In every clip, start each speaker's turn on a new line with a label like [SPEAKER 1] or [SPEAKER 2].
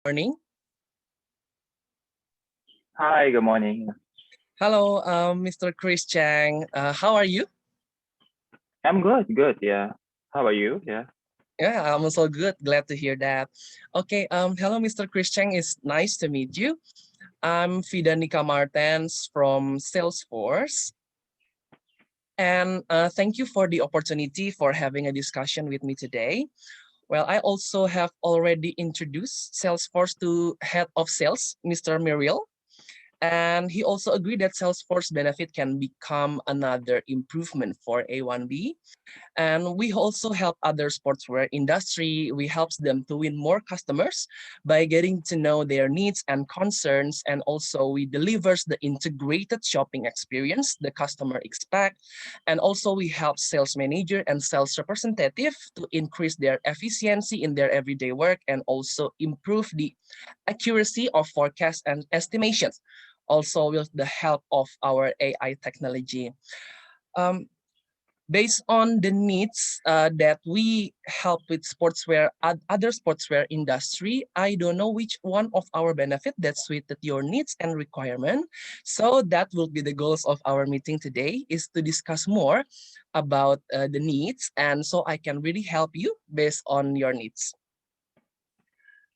[SPEAKER 1] Morning.
[SPEAKER 2] Hi, good morning.
[SPEAKER 1] Hello, Mr. Chris Chang. How are you?
[SPEAKER 2] I'm good, yeah. How about you? Yeah.
[SPEAKER 1] Yeah, I'm also good. Glad to hear that. Okay, hello, Mr. Chris Chang. It's nice to meet you. I'm Fidanika Martens from Salesforce. And thank you for the opportunity for having a discussion with me today. Well, I also have already introduced Salesforce to Head of Sales, Mr. Muriel. And he also agreed that Salesforce benefit can become another improvement for A1B. And we also help other sportswear industry. We help them to win more customers by getting to know their needs and concerns. And also we delivers the integrated shopping experience the customer expect. And also we help sales manager and sales representative to increase their efficiency in their everyday work and also improve the accuracy of forecast and estimations. Also with the help of our AI technology. Um, Based on the needs that we help with sportswear, other sportswear industry, I don't know which one of our benefit that suited your needs and requirement. So that will be the goals of our meeting today is to discuss more about the needs, and so I can really help you based on your needs.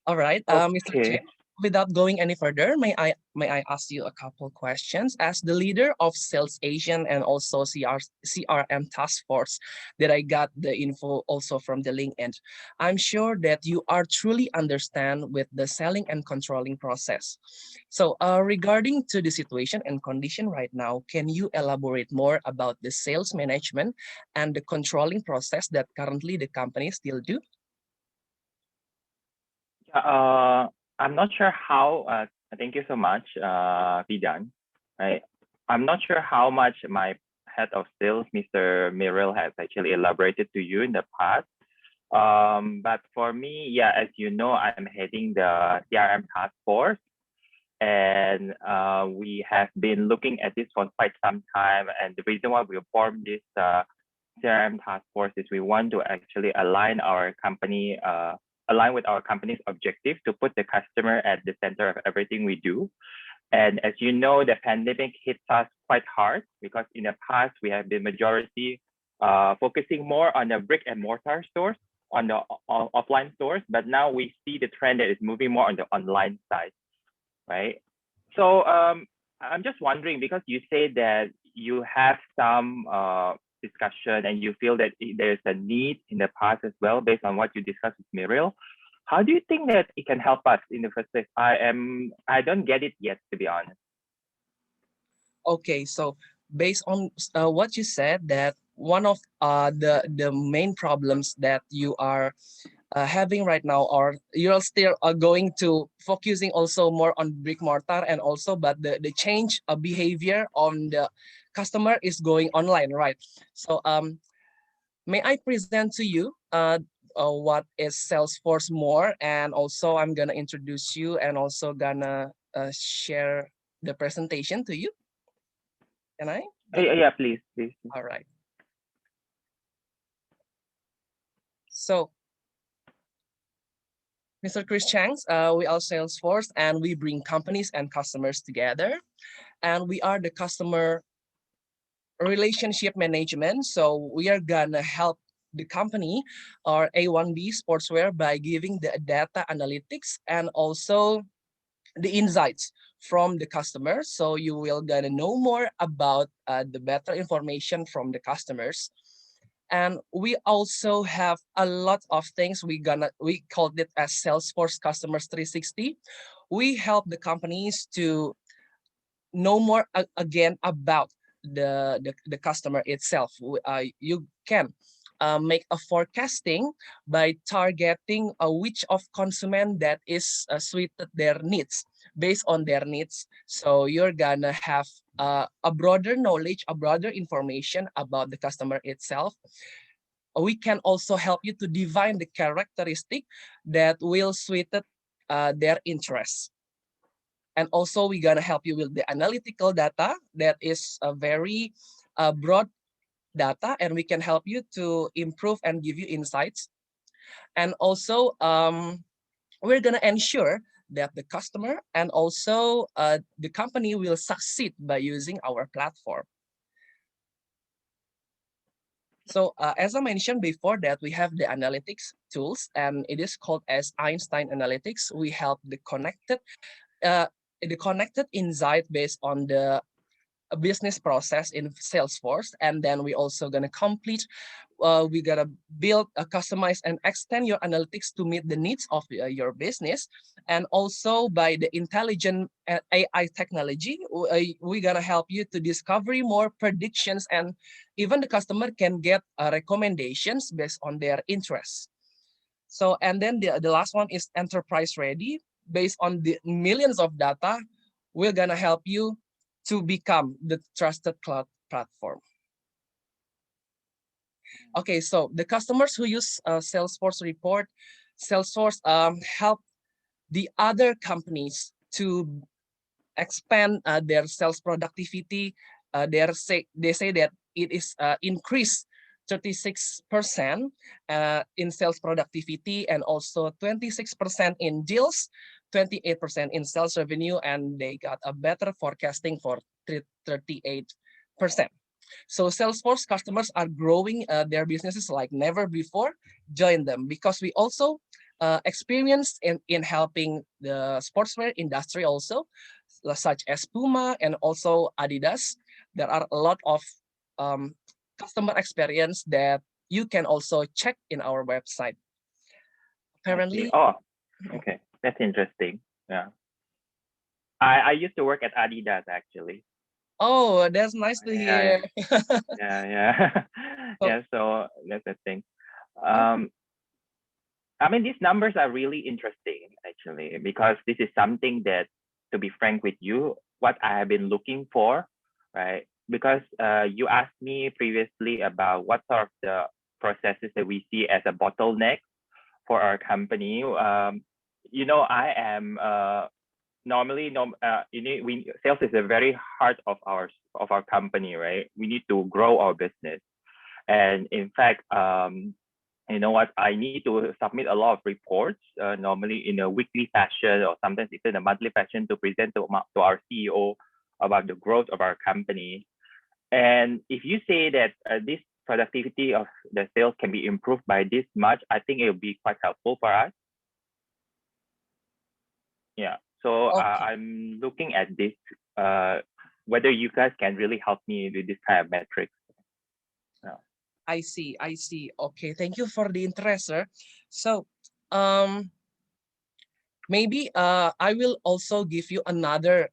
[SPEAKER 1] All right, Mr. Chen,
[SPEAKER 2] Okay.
[SPEAKER 1] without going any further, may I ask you a couple questions? As the leader of Sales Asian and also CRM Task Force, that I got the info also from the LinkedIn. I'm sure that you are truly understand with the selling and controlling process. So, regarding to the situation and condition right now, can you elaborate more about the sales management and the controlling process that currently the company still do?
[SPEAKER 2] Yeah, I'm not sure how, thank you so much, Fidan. Right. I'm not sure how much my head of sales, Mr. Miril, has actually elaborated to you in the past. But for me, yeah, as you know, I'm heading the CRM task force, and we have been looking at this for quite some time. And the reason why we formed this CRM task force is we want to actually align with our company's objective to put the customer at the center of everything we do. And as you know, the pandemic hits us quite hard because in the past we have been majority focusing more on the brick and mortar stores, on the offline stores, but now we see the trend that is moving more on the online side, right? So I'm just wondering, because you say that you have some discussion and you feel that there's a need in the past as well, based on what you discussed with Muriel. How do you think that it can help us in the first place? I don't get it yet, to be honest.
[SPEAKER 1] Okay, so based on what you said, that one of the main problems that you are having right now, or you're still going to focusing also more on brick mortar, and also but the change of behavior on the customer is going online, right? So may I present to you what is Salesforce more, and also I'm gonna introduce you and also gonna share the presentation to you. Can I?
[SPEAKER 2] Yeah, yeah, please, please.
[SPEAKER 1] All right. So, Mr. Chris Changs, we are Salesforce and we bring companies and customers together. And we are the customer relationship management. So we are gonna help the company or A1B Sportswear by giving the data analytics and also the insights from the customer. So you will gonna know more about the better information from the customers. And we also have a lot of things we called it as Salesforce Customers 360. We help the companies to know more again about the customer itself. You can make a forecasting by targeting which of consumer that is suited their needs based on their needs. So you're gonna have a broader knowledge, a broader information about the customer itself. We can also help you to define the characteristic that will suit their interests. And also we're gonna help you with the analytical data that is a very broad data, and we can help you to improve and give you insights. And also we're gonna ensure that the customer and also the company will succeed by using our platform. So as I mentioned before that we have the analytics tools and it is called as Einstein Analytics. We help uh, the connected insight based on the business process in Salesforce. And then we also gonna complete, we gotta build, customize and extend your analytics to meet the needs of your business. And also by the intelligent AI technology, we gonna help you to discover more predictions and even the customer can get recommendations based on their interests. So, and then the last one is enterprise ready. Based on the millions of data, we're gonna help you to become the trusted cloud platform. Okay, so the customers who use Salesforce report, Salesforce help the other companies to expand their sales productivity. They say that it is increased 36% in sales productivity and also 26% in deals, 28% in sales revenue, and they got a better forecasting for 38%. So Salesforce customers are growing their businesses like never before. Join them because we also experienced in helping the sportswear industry also, such as Puma and also Adidas. There are a lot of um, customer experience that you can also check in our website.
[SPEAKER 2] I see.
[SPEAKER 1] Apparently,
[SPEAKER 2] Oh, okay. That's interesting. Yeah. I used to work at Adidas actually.
[SPEAKER 1] oh, that's nice to
[SPEAKER 2] Yeah,
[SPEAKER 1] hear.
[SPEAKER 2] yeah.
[SPEAKER 1] So,
[SPEAKER 2] Yeah, so that's the thing.
[SPEAKER 1] oh,
[SPEAKER 2] Um, I mean, these numbers are really interesting actually, because this is something that, to be frank with you, what I have been looking for, right? Because you asked me previously about what sort of the processes that we see as a bottleneck for our company. I am normally sales is the very heart of our company, right? We need to grow our business, and in fact, you know what, I need to submit a lot of reports, normally in a weekly fashion or sometimes even a monthly fashion, to present to our CEO about the growth of our company. And if you say that this productivity of the sales can be improved by this much, I think it will be quite helpful for us. Yeah. So
[SPEAKER 1] okay.
[SPEAKER 2] I'm looking at this, whether you guys can really help me with this kind of metrics. Yeah.
[SPEAKER 1] I see. I see. Okay. Thank you for the interest, sir. So, um, maybe I will also give you another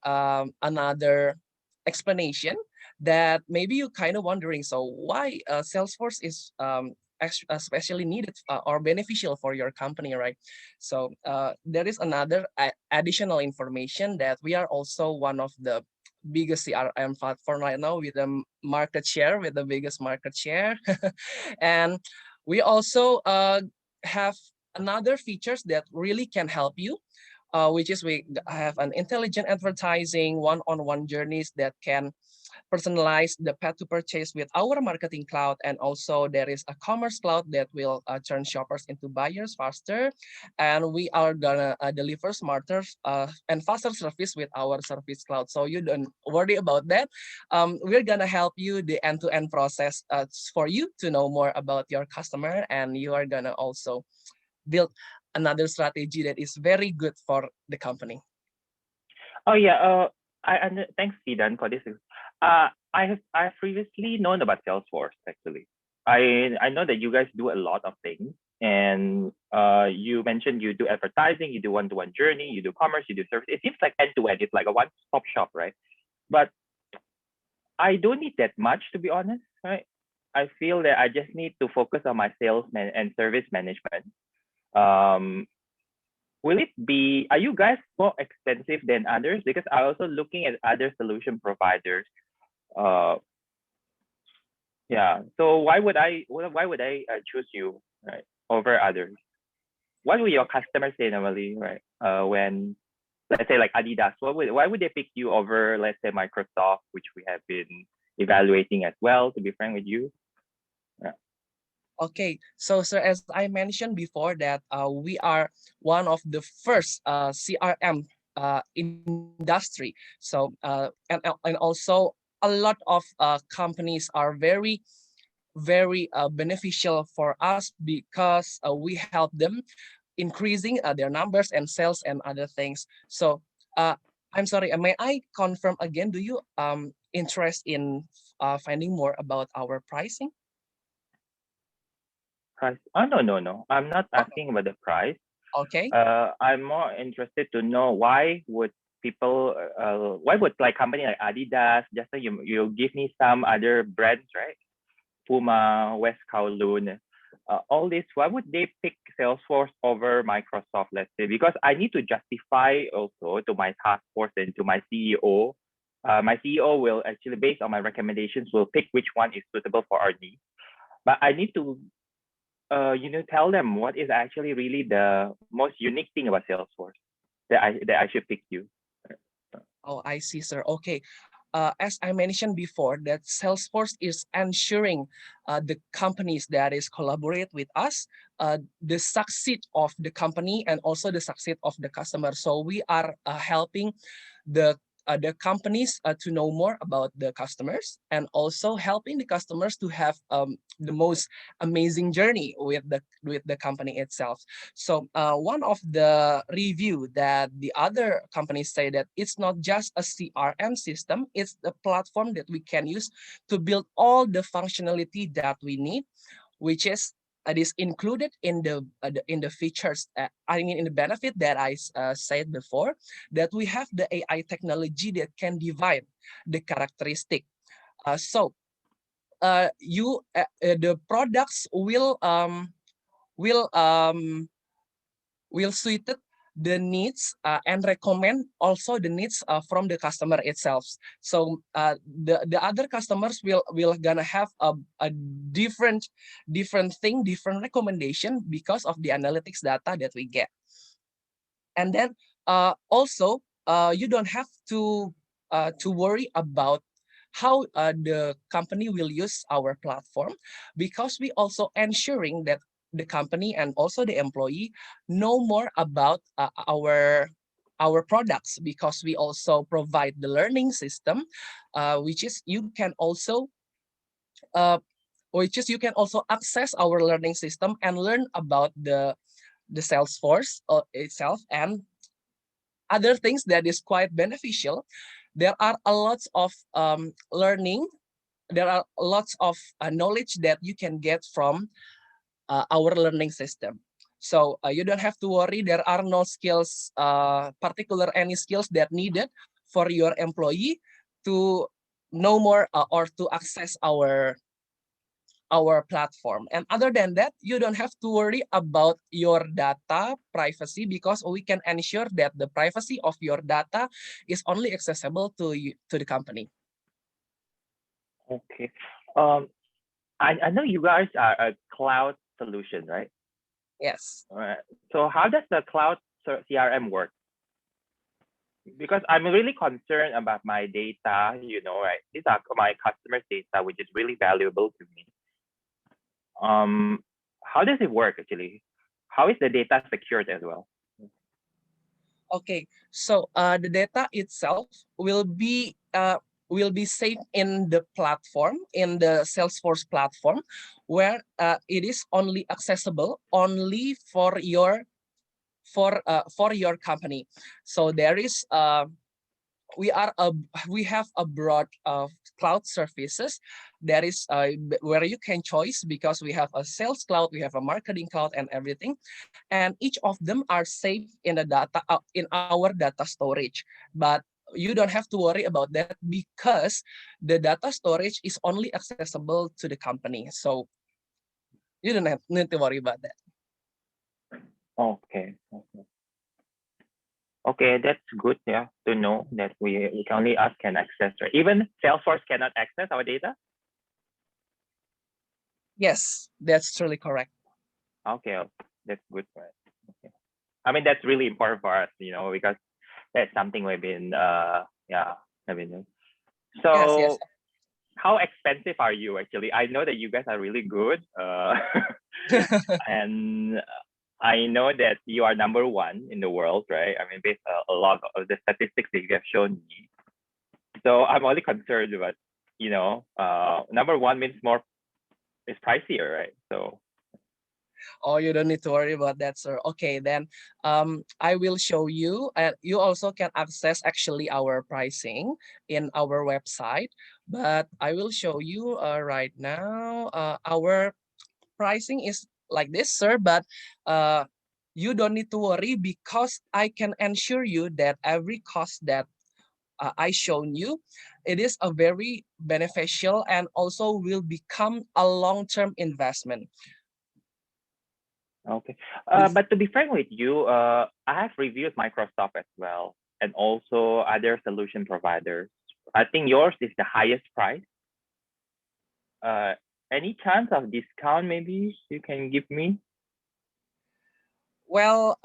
[SPEAKER 1] explanation that maybe you kind of wondering. So why Salesforce is especially needed or beneficial for your company, right? So there is another additional information that we are also one of the biggest CRM platform right now with the market share, with the biggest market share, and we also have another features that really can help you, which is we have an intelligent advertising, one-on-one journeys that can personalize the path to purchase with our marketing cloud. And also there is a commerce cloud that will turn shoppers into buyers faster. And we are gonna deliver smarter and faster service with our service cloud. So you don't worry about that. We're gonna help you the end-to-end process for you to know more about your customer, and you are gonna also build another strategy that is very good for the company.
[SPEAKER 2] Oh yeah. Thanks, Sidan, for this. I've previously known about Salesforce actually. I know that you guys do a lot of things, and you mentioned you do advertising, you do one-to-one journey, you do commerce, you do service. It seems like end-to-end. It's like a one-stop shop, right? But I don't need that much, to be honest, right? I feel that I just need to focus on my sales and service management. Um, will it be, are you guys more expensive than others? Because I also looking at other solution providers. Uh, yeah. So why would I choose you, right, over others? What will your customers say normally, right? When, let's say, like Adidas, why would they pick you over, let's say, Microsoft, which we have been evaluating as well, to be frank with you? Yeah.
[SPEAKER 1] Okay, so sir, as I mentioned before that we are one of the first CRM industry. So and also a lot of companies are very beneficial for us because we help them increasing their numbers and sales and other things. So I'm sorry, may I confirm again? Do you interest in finding more about our pricing?
[SPEAKER 2] Price? Oh, no, no, no. I'm not
[SPEAKER 1] Okay.
[SPEAKER 2] asking about the price.
[SPEAKER 1] Okay.
[SPEAKER 2] I'm more interested to know why would people, why would like company like Adidas, just like you give me some other brands, right? Puma, West Kowloon, all this, why would they pick Salesforce over Microsoft, let's say? Because I need to justify also to my task force and to my CEO. My CEO will actually, based on my recommendations, will pick which one is suitable for our needs. But I need to, tell them what is actually really the most unique thing about Salesforce that I should pick you.
[SPEAKER 1] Oh, I see, sir. Okay. As I mentioned before, that Salesforce is ensuring the companies that is collaborate with us, the succeed of the company and also the succeed of the customer. So we are helping the the companies to know more about the customers and also helping the customers to have the most amazing journey with the company itself. So one of the review that the other companies say that it's not just a CRM system, it's the platform that we can use to build all the functionality that we need, which is it is included in the features. I mean, in the benefit that I said before, that we have the AI technology that can divide the characteristic. So the products will suited the needs and recommend also the needs from the customer itself. So the other customers will gonna have a different different recommendation because of the analytics data that we get. And then also you don't have to worry about how the company will use our platform, because we also ensuring that the company and also the employee know more about our products, because we also provide the learning system, which is you can also uh, you can also access our learning system and learn about the Salesforce itself and other things that is quite beneficial. There are a lot of learning. There are lots of knowledge that you can get from our learning system. So you don't have to worry. There are no skills, particular any skills that needed for your employee to know more or to access our platform. And other than that, you don't have to worry about your data privacy, because we can ensure that the privacy of your data is only accessible to you, to the company.
[SPEAKER 2] Okay. Um, I know you guys are a cloud solution, right?
[SPEAKER 1] Yes.
[SPEAKER 2] All right. So how does the cloud CRM work? Because I'm really concerned about my data, right? These are my customers' data, which is really valuable to me. How does it work actually? How is the data secured as well?
[SPEAKER 1] Okay. So the data itself will be saved in the platform, in the Salesforce platform, where it is only accessible only for your company. So there is we are a we have a broad of cloud services that is where you can choose, because we have a sales cloud, we have a marketing cloud and everything, and each of them are safe in the data in our data storage. But you don't have to worry about that, because the data storage is only accessible to the company, so you don't have need to worry about that.
[SPEAKER 2] Okay. Okay. Okay, that's good. Yeah, to know that we can only us can access, right? Even Salesforce cannot access our data.
[SPEAKER 1] Yes, that's truly correct.
[SPEAKER 2] Okay, that's good, right? Okay. I mean, that's really important for us, because that's something we've been, yeah, have been doing.
[SPEAKER 1] Yes, yes.
[SPEAKER 2] So how expensive are you actually? I know that you guys are really good, and I know that you are number one in the world, right? I mean, based on a lot of the statistics that you have shown me. So I'm only concerned about, number one means more is pricier, right? So
[SPEAKER 1] Oh, you don't need to worry about that, sir. Okay, then I will show you, and you also can access actually our pricing in our website. But I will show you right now. Our pricing is like this, sir. But you don't need to worry because I can ensure you that every cost that I shown you, it is a very beneficial and also will become a long-term investment.
[SPEAKER 2] okay.
[SPEAKER 1] This,
[SPEAKER 2] But to be frank with you, I have reviewed Microsoft as well, and also other solution providers. I think yours is the highest price. Uh, any chance of discount maybe you can give me?
[SPEAKER 1] well,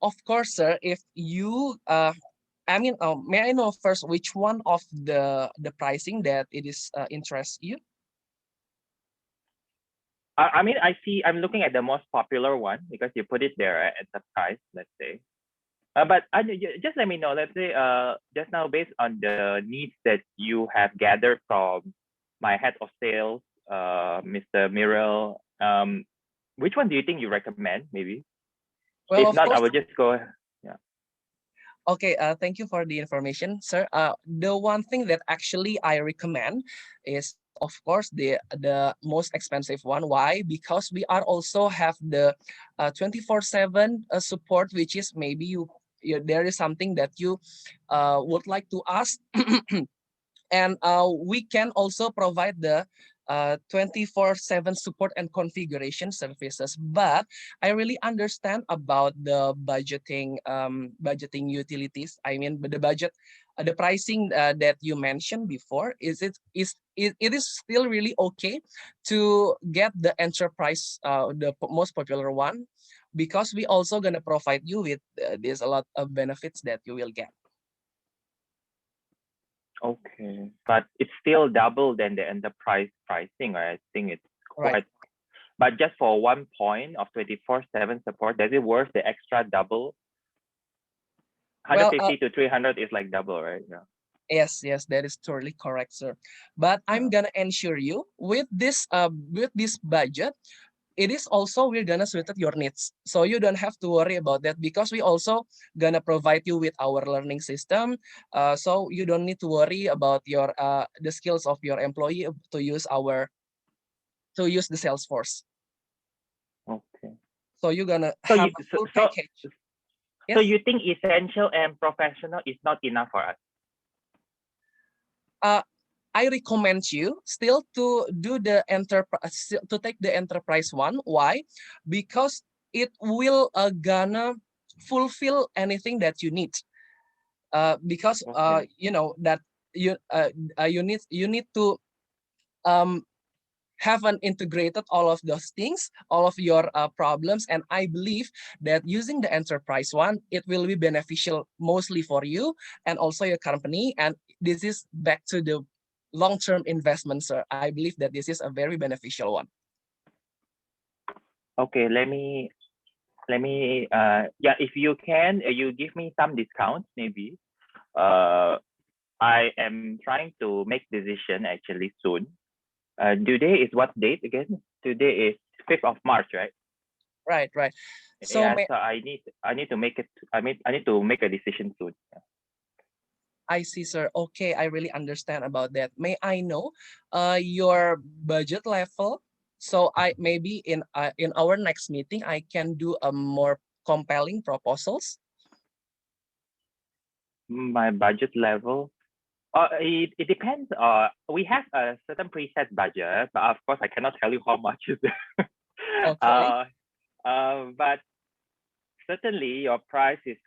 [SPEAKER 1] of course, sir. If you, I mean, may I know first which one of the pricing that it is interests you?
[SPEAKER 2] I mean, I'm looking at the most popular one because you put it there at the price, let's say. But just let me know, let's say, just now based on the needs that you have gathered from my head of sales, Mr. Mirel, which one do you think you recommend maybe?
[SPEAKER 1] Well,
[SPEAKER 2] If
[SPEAKER 1] of
[SPEAKER 2] not, I
[SPEAKER 1] course.
[SPEAKER 2] will just go, yeah.
[SPEAKER 1] Okay, thank you for the information, sir. The one thing that actually I recommend is, of course, the most expensive one. Why? Because we are also have the 24/7 support, which is maybe there is something that you would like to ask. And we can also provide the 24/7 support and configuration services. But I really understand about the budgeting utilities. I mean, the budget, the pricing that you mentioned before. It is still really okay to get the enterprise, the most popular one, because we also gonna provide you with there's a lot of benefits that you will get.
[SPEAKER 2] Okay. But it's still double than the enterprise pricing, right? I think it's
[SPEAKER 1] Right.
[SPEAKER 2] quite, but just for one point of 24/7 support, does it worth the extra double?
[SPEAKER 1] Well,
[SPEAKER 2] 150 to 300 is like double, right? Yeah.
[SPEAKER 1] yes, that is totally correct, sir. But I'm
[SPEAKER 2] Yeah.
[SPEAKER 1] gonna ensure you with this budget, it is also we're gonna suit your needs. So you don't have to worry about that because we also gonna provide you with our learning system. So you don't need to worry about your the skills of your employee to use the Salesforce.
[SPEAKER 2] Okay.
[SPEAKER 1] So you're gonna
[SPEAKER 2] So
[SPEAKER 1] have
[SPEAKER 2] you
[SPEAKER 1] a
[SPEAKER 2] so
[SPEAKER 1] full
[SPEAKER 2] so
[SPEAKER 1] package.
[SPEAKER 2] so
[SPEAKER 1] Yes.
[SPEAKER 2] you think essential and professional is not enough for us?
[SPEAKER 1] Uh, I recommend you still to do the enterprise to take the enterprise one. Why? Because it will gonna fulfill anything that you need. Because
[SPEAKER 2] Okay.
[SPEAKER 1] you know that you need to um have an integrated all of those things, all of your problems, and I believe that using the enterprise one, it will be beneficial mostly for you and also your company. And this is back to the long-term investment, sir. I believe that this is a very beneficial one.
[SPEAKER 2] Okay. Let me yeah, if you can, you give me some discounts maybe. Uh, I am trying to make decision actually soon. Today is what date again? Today is 5th of March, right?
[SPEAKER 1] Right. So
[SPEAKER 2] Yeah,
[SPEAKER 1] may
[SPEAKER 2] so I need to make it. I need to make a decision soon.
[SPEAKER 1] I see, sir. Okay, I really understand about that. May I know your budget level? So I maybe in our next meeting, I can do a more compelling proposals.
[SPEAKER 2] My budget level. It depends. We have a certain preset budget, but of course I cannot tell you how much is it.
[SPEAKER 1] Okay.
[SPEAKER 2] uh, but certainly your price is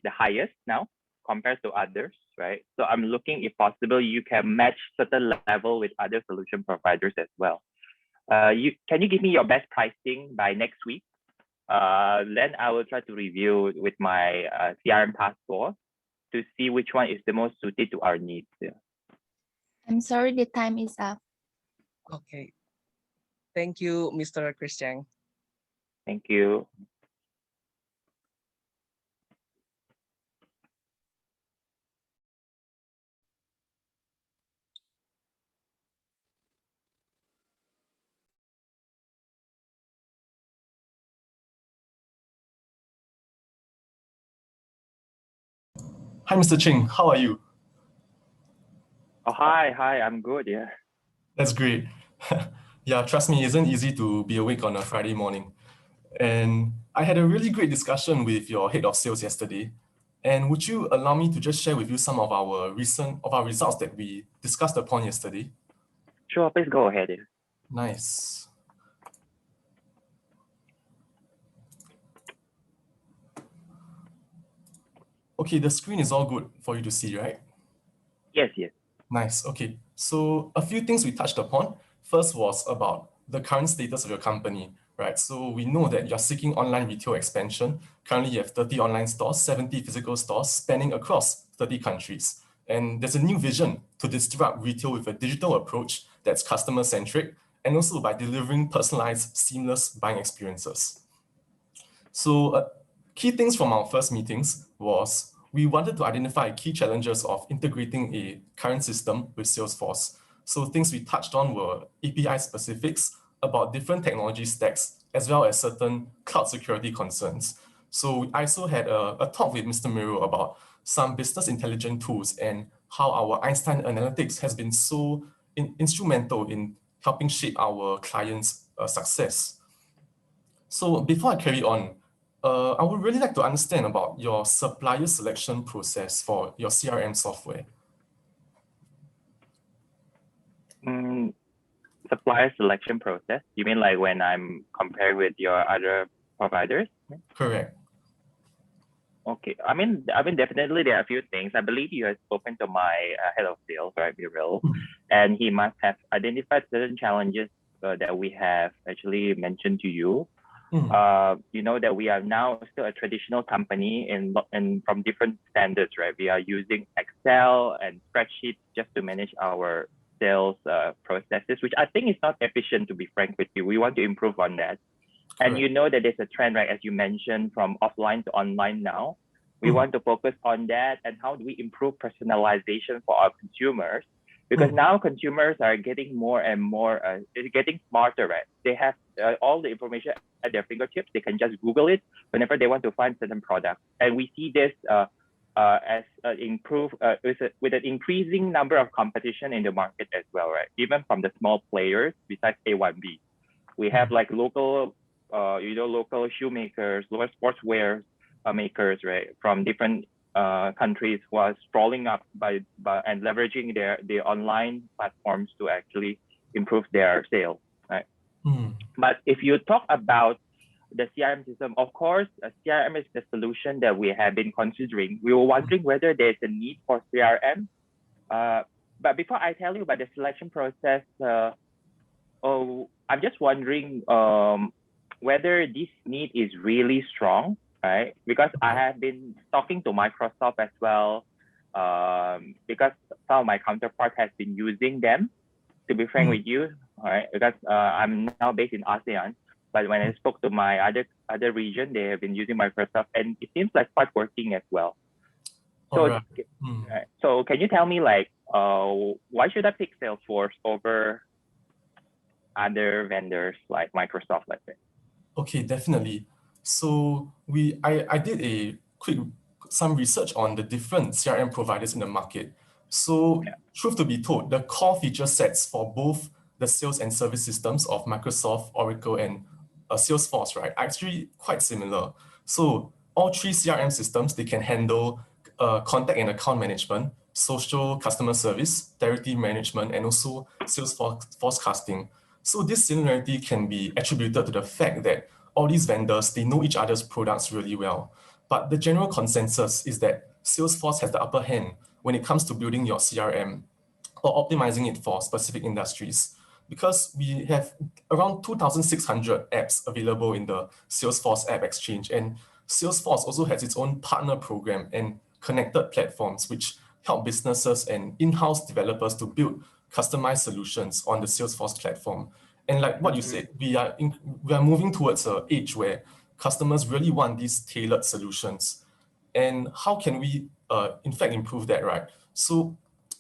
[SPEAKER 2] the highest now compared to others, right? So I'm looking if possible you can match certain level with other solution providers as well. Can you give me your best pricing by next week? Then I will try to review with my CRM task force to see which one is the most suited to our needs. Yeah.
[SPEAKER 3] I'm sorry, the time is up.
[SPEAKER 1] Okay. Thank you, Mr. Christian.
[SPEAKER 2] Thank you.
[SPEAKER 3] Hi, Mr. Ching. How are you?
[SPEAKER 2] Oh, hi. I'm good. Yeah.
[SPEAKER 3] That's great. Yeah, trust me, it isn't easy to be awake on a Friday morning. And I had a really great discussion with your head of sales yesterday. And would you allow me to just share with you some of our results that we discussed upon yesterday?
[SPEAKER 2] Sure. Please go ahead.
[SPEAKER 3] Nice. Okay, the screen is all good for you to see, right?
[SPEAKER 2] Yes.
[SPEAKER 3] Nice. Okay. So a few things we touched upon. First was about the current status of your company, right? So we know that you're seeking online retail expansion. Currently, you have 30 online stores, 70 physical stores spanning across 30 countries. And there's a new vision to disrupt retail with a digital approach that's customer-centric and also by delivering personalized, seamless buying experiences. So key things from our first meetings was we wanted to identify key challenges of integrating a current system with Salesforce. So things we touched on were API specifics about different technology stacks, as well as certain cloud security concerns. So I also had a talk with Mr. Miro about some business intelligence tools and how our Einstein analytics has been so instrumental in helping shape our clients' success. So before I carry on, I would really like to understand about your supplier selection process for your CRM software.
[SPEAKER 2] Supplier selection process. You mean like when I'm compared with your other providers?
[SPEAKER 3] Correct.
[SPEAKER 2] Okay. I mean, definitely there are a few things. I believe you have spoken to my head of sales, right, Biril, and he must have identified certain challenges that we have actually mentioned to you. You know that we are now still a traditional company in from different standards, right? We are using Excel and spreadsheets just to manage our sales processes, which I think is not efficient, to be frank with you. We want to improve on that. And
[SPEAKER 3] Correct.
[SPEAKER 2] you know that there's a trend, right, as you mentioned, from offline to online now. We want to focus on that and how do we improve personalization for our consumers? Because now consumers are getting more and more, getting smarter, right? They have all the information at their fingertips. They can just Google it whenever they want to find certain products. And we see this as with an increasing number of competition in the market as well, right? Even from the small players besides A1B. We have like local local shoemakers, local sportswear makers, right, from different countries who are sprawling up by and leveraging their online platforms to actually improve their sales, right? But if you talk about the CRM system, of course, CRM is the solution that we have been considering. We were wondering whether there's a need for CRM. But before I tell you about the selection process, I'm just wondering whether this need is really strong, right? Because I have been talking to Microsoft as well, because some of my counterparts has been using them, to be frank with you, all right? Because I'm now based in ASEAN, but when I spoke to my other region, they have been using Microsoft, and it seems like quite working as well. So, so can you tell me, like, why should I pick Salesforce over other vendors like Microsoft, let's say?
[SPEAKER 3] Okay, definitely. So I did some research on the different CRM providers in the market. So truth to be told, the core feature sets for both the sales and service systems of Microsoft, Oracle, and Salesforce, right, are actually quite similar. So all three CRM systems, they can handle contact and account management, social customer service, territory management, and also sales forecasting. So this similarity can be attributed to the fact that all these vendors, they know each other's products really well. But the general consensus is that Salesforce has the upper hand when it comes to building your CRM or optimizing it for specific industries. Because we have around 2,600 apps available in the Salesforce App Exchange, and Salesforce also has its own partner program and connected platforms which help businesses and in-house developers to build customized solutions on the Salesforce platform. And like what you said, we are moving towards an age where customers really want these tailored solutions. And how can we, in fact, improve that, right? So,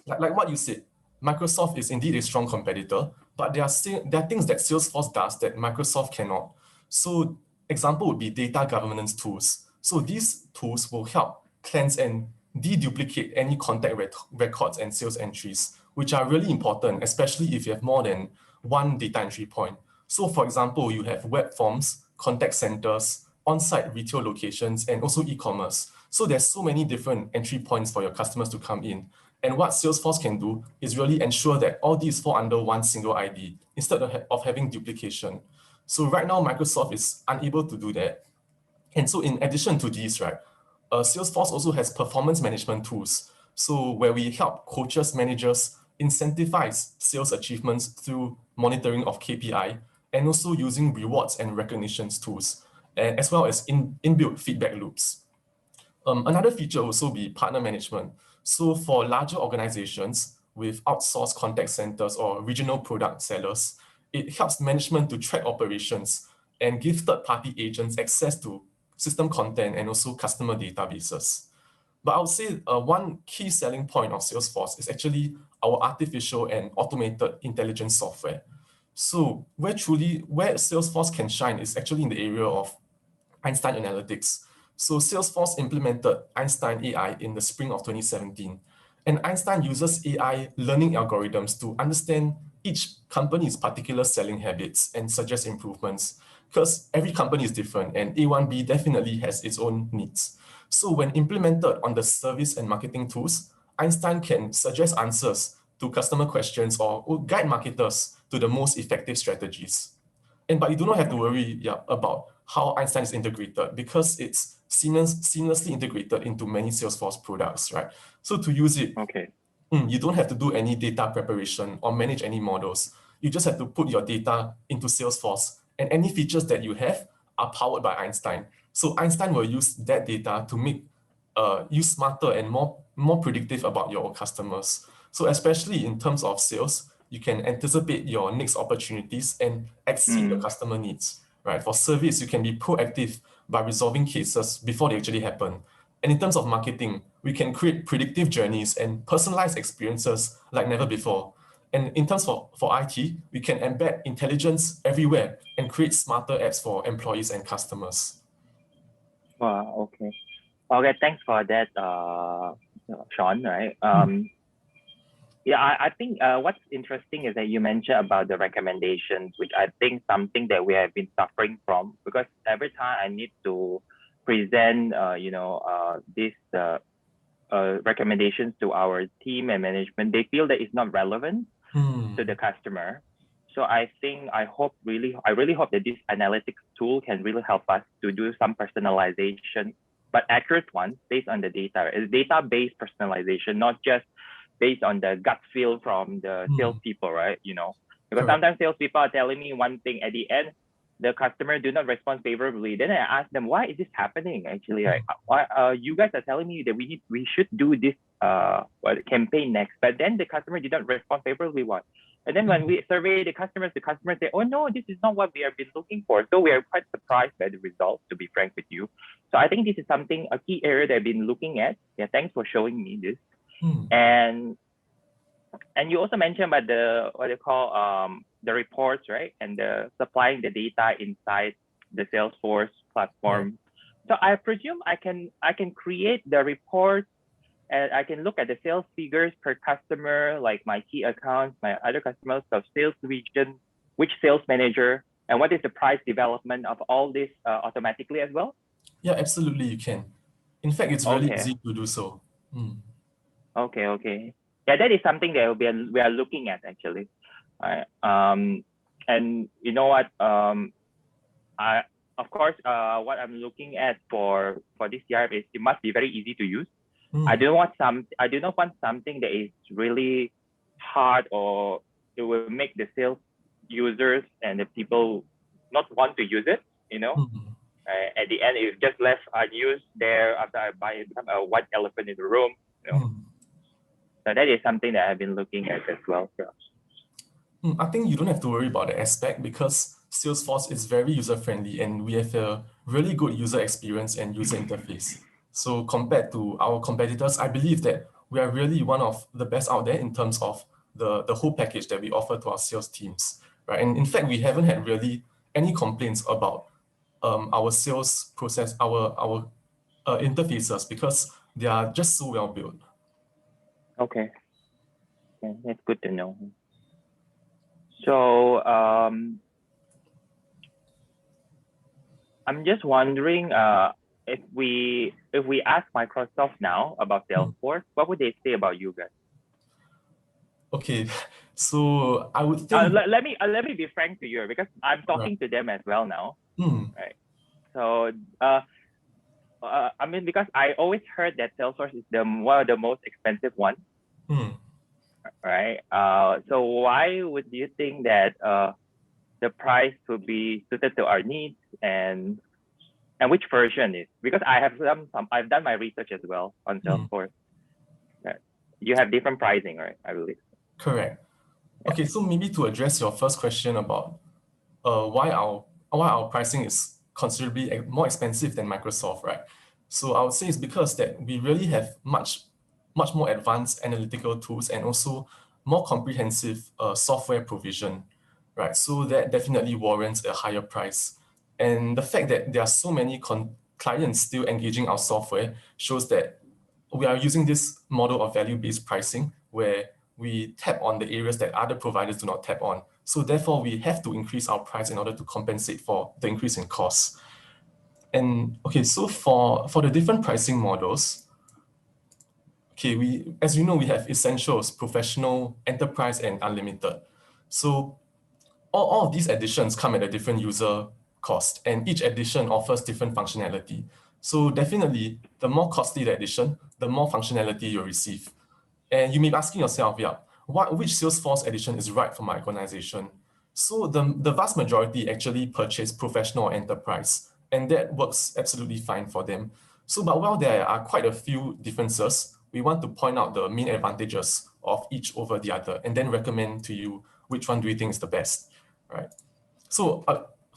[SPEAKER 3] like what you said, Microsoft is indeed a strong competitor, but there are things that Salesforce does that Microsoft cannot. So, example would be data governance tools. So these tools will help cleanse and deduplicate any contact records and sales entries, which are really important, especially if you have more than one data entry point. So for example, you have web forms, contact centers, on-site retail locations, and also e-commerce. So there's so many different entry points for your customers to come in. And what Salesforce can do is really ensure that all these fall under one single ID instead of having duplication. So right now, Microsoft is unable to do that. And so in addition to these, right, Salesforce also has performance management tools. So where we help coaches, managers incentivize sales achievements through monitoring of KPI and also using rewards and recognitions tools, and as well as inbuilt feedback loops. Another feature will also be partner management. So for larger organizations with outsourced contact centers or regional product sellers, it helps management to track operations and give third-party agents access to system content and also customer databases. But I would say one key selling point of Salesforce is actually our artificial and automated intelligence software. So where Salesforce can shine is actually in the area of Einstein Analytics. So Salesforce implemented Einstein AI in the spring of 2017. And Einstein uses AI learning algorithms to understand each company's particular selling habits and suggest improvements, because every company is different and A1B definitely has its own needs. So when implemented on the service and marketing tools, Einstein can suggest answers to customer questions or guide marketers to the most effective strategies. But you do not have to worry about how Einstein is integrated, because it's seamlessly integrated into many Salesforce products, right? So to use it, you don't have to do any data preparation or manage any models. You just have to put your data into Salesforce, and any features that you have are powered by Einstein. So Einstein will use that data to make you smarter and more predictive about your customers. So especially in terms of sales, you can anticipate your next opportunities and exceed your customer needs, right? For service, you can be proactive by resolving cases before they actually happen. And in terms of marketing, we can create predictive journeys and personalized experiences like never before. And in terms for IT, we can embed intelligence everywhere and create smarter apps for employees and customers.
[SPEAKER 2] Wow, okay. Okay, thanks for that, Sean, right? Yeah, I think what's interesting is that you mentioned about the recommendations, which I think something that we have been suffering from, because every time I need to present, these recommendations to our team and management, they feel that it's not relevant to the customer. So I really hope that this analytics tool can really help us to do some personalization, but accurate ones based on the data. It's data-based personalization, not just based on the gut feel from the salespeople, right? Because sometimes salespeople are telling me one thing, at the end, the customer do not respond favorably. Then I ask them, why is this happening? Actually, why you guys are telling me that we should do this campaign next, but then the customer did not respond favorably. What? And then when we survey the customers say, oh no, this is not what we have been looking for. So we are quite surprised by the results, to be frank with you. So I think this is a key area that I've been looking at. Yeah, thanks for showing me this. And you also mentioned about the reports, right? And the supplying the data inside the Salesforce platform. So I presume I can create the reports, and I can look at the sales figures per customer, like my key accounts, my other customers of sales region, which sales manager, and what is the price development of all this automatically as well?
[SPEAKER 3] Yeah, absolutely, you can. In fact, it's really easy to do so.
[SPEAKER 2] Okay. Yeah, that is something that we are looking at, actually. And you know what? Of course, what I'm looking at for this CRM is it must be very easy to use. I do not want something that is really hard, or it will make the sales users and the people not want to use it. At the end, it's just left unused there after I buy it, become a white elephant in the room. So that is something that I've been looking at as well. So.
[SPEAKER 3] I think you don't have to worry about the aspect because Salesforce is very user-friendly and we have a really good user experience and user interface. So compared to our competitors, I believe that we are really one of the best out there in terms of the whole package that we offer to our sales teams, right? And in fact, we haven't had really any complaints about our sales process, our interfaces, because they are just so well built.
[SPEAKER 2] Okay, that's good to know. So I'm just wondering if we ask Microsoft now about Salesforce, what would they say about you guys?
[SPEAKER 3] Okay, so I would think
[SPEAKER 2] let me be frank to you because I'm talking to them as well now, right? So I mean, because I always heard that Salesforce is one of the most expensive ones, right? So why would you think that the price would be suited to our needs and which version is? Because I have I've done my research as well on Salesforce. You have different pricing, right? I believe.
[SPEAKER 3] Correct. Okay, so maybe to address your first question about why our pricing is considerably more expensive than Microsoft, right? So I would say it's because that we really have much more advanced analytical tools and also more comprehensive software provision, right? So that definitely warrants a higher price. And the fact that there are so many clients still engaging our software shows that we are using this model of value-based pricing where we tap on the areas that other providers do not tap on. So therefore, we have to increase our price in order to compensate for the increase in costs. And okay, so for the different pricing models, okay, as you know, we have essentials, professional, enterprise, and unlimited. So all of these editions come at a different user cost, and each edition offers different functionality. So definitely, the more costly the edition, the more functionality you'll receive. And you may be asking yourself, which Salesforce edition is right for my organization? So the vast majority actually purchase professional or enterprise, and that works absolutely fine for them. So, but while there are quite a few differences, we want to point out the main advantages of each over the other, and then recommend to you which one do you think is the best, right? So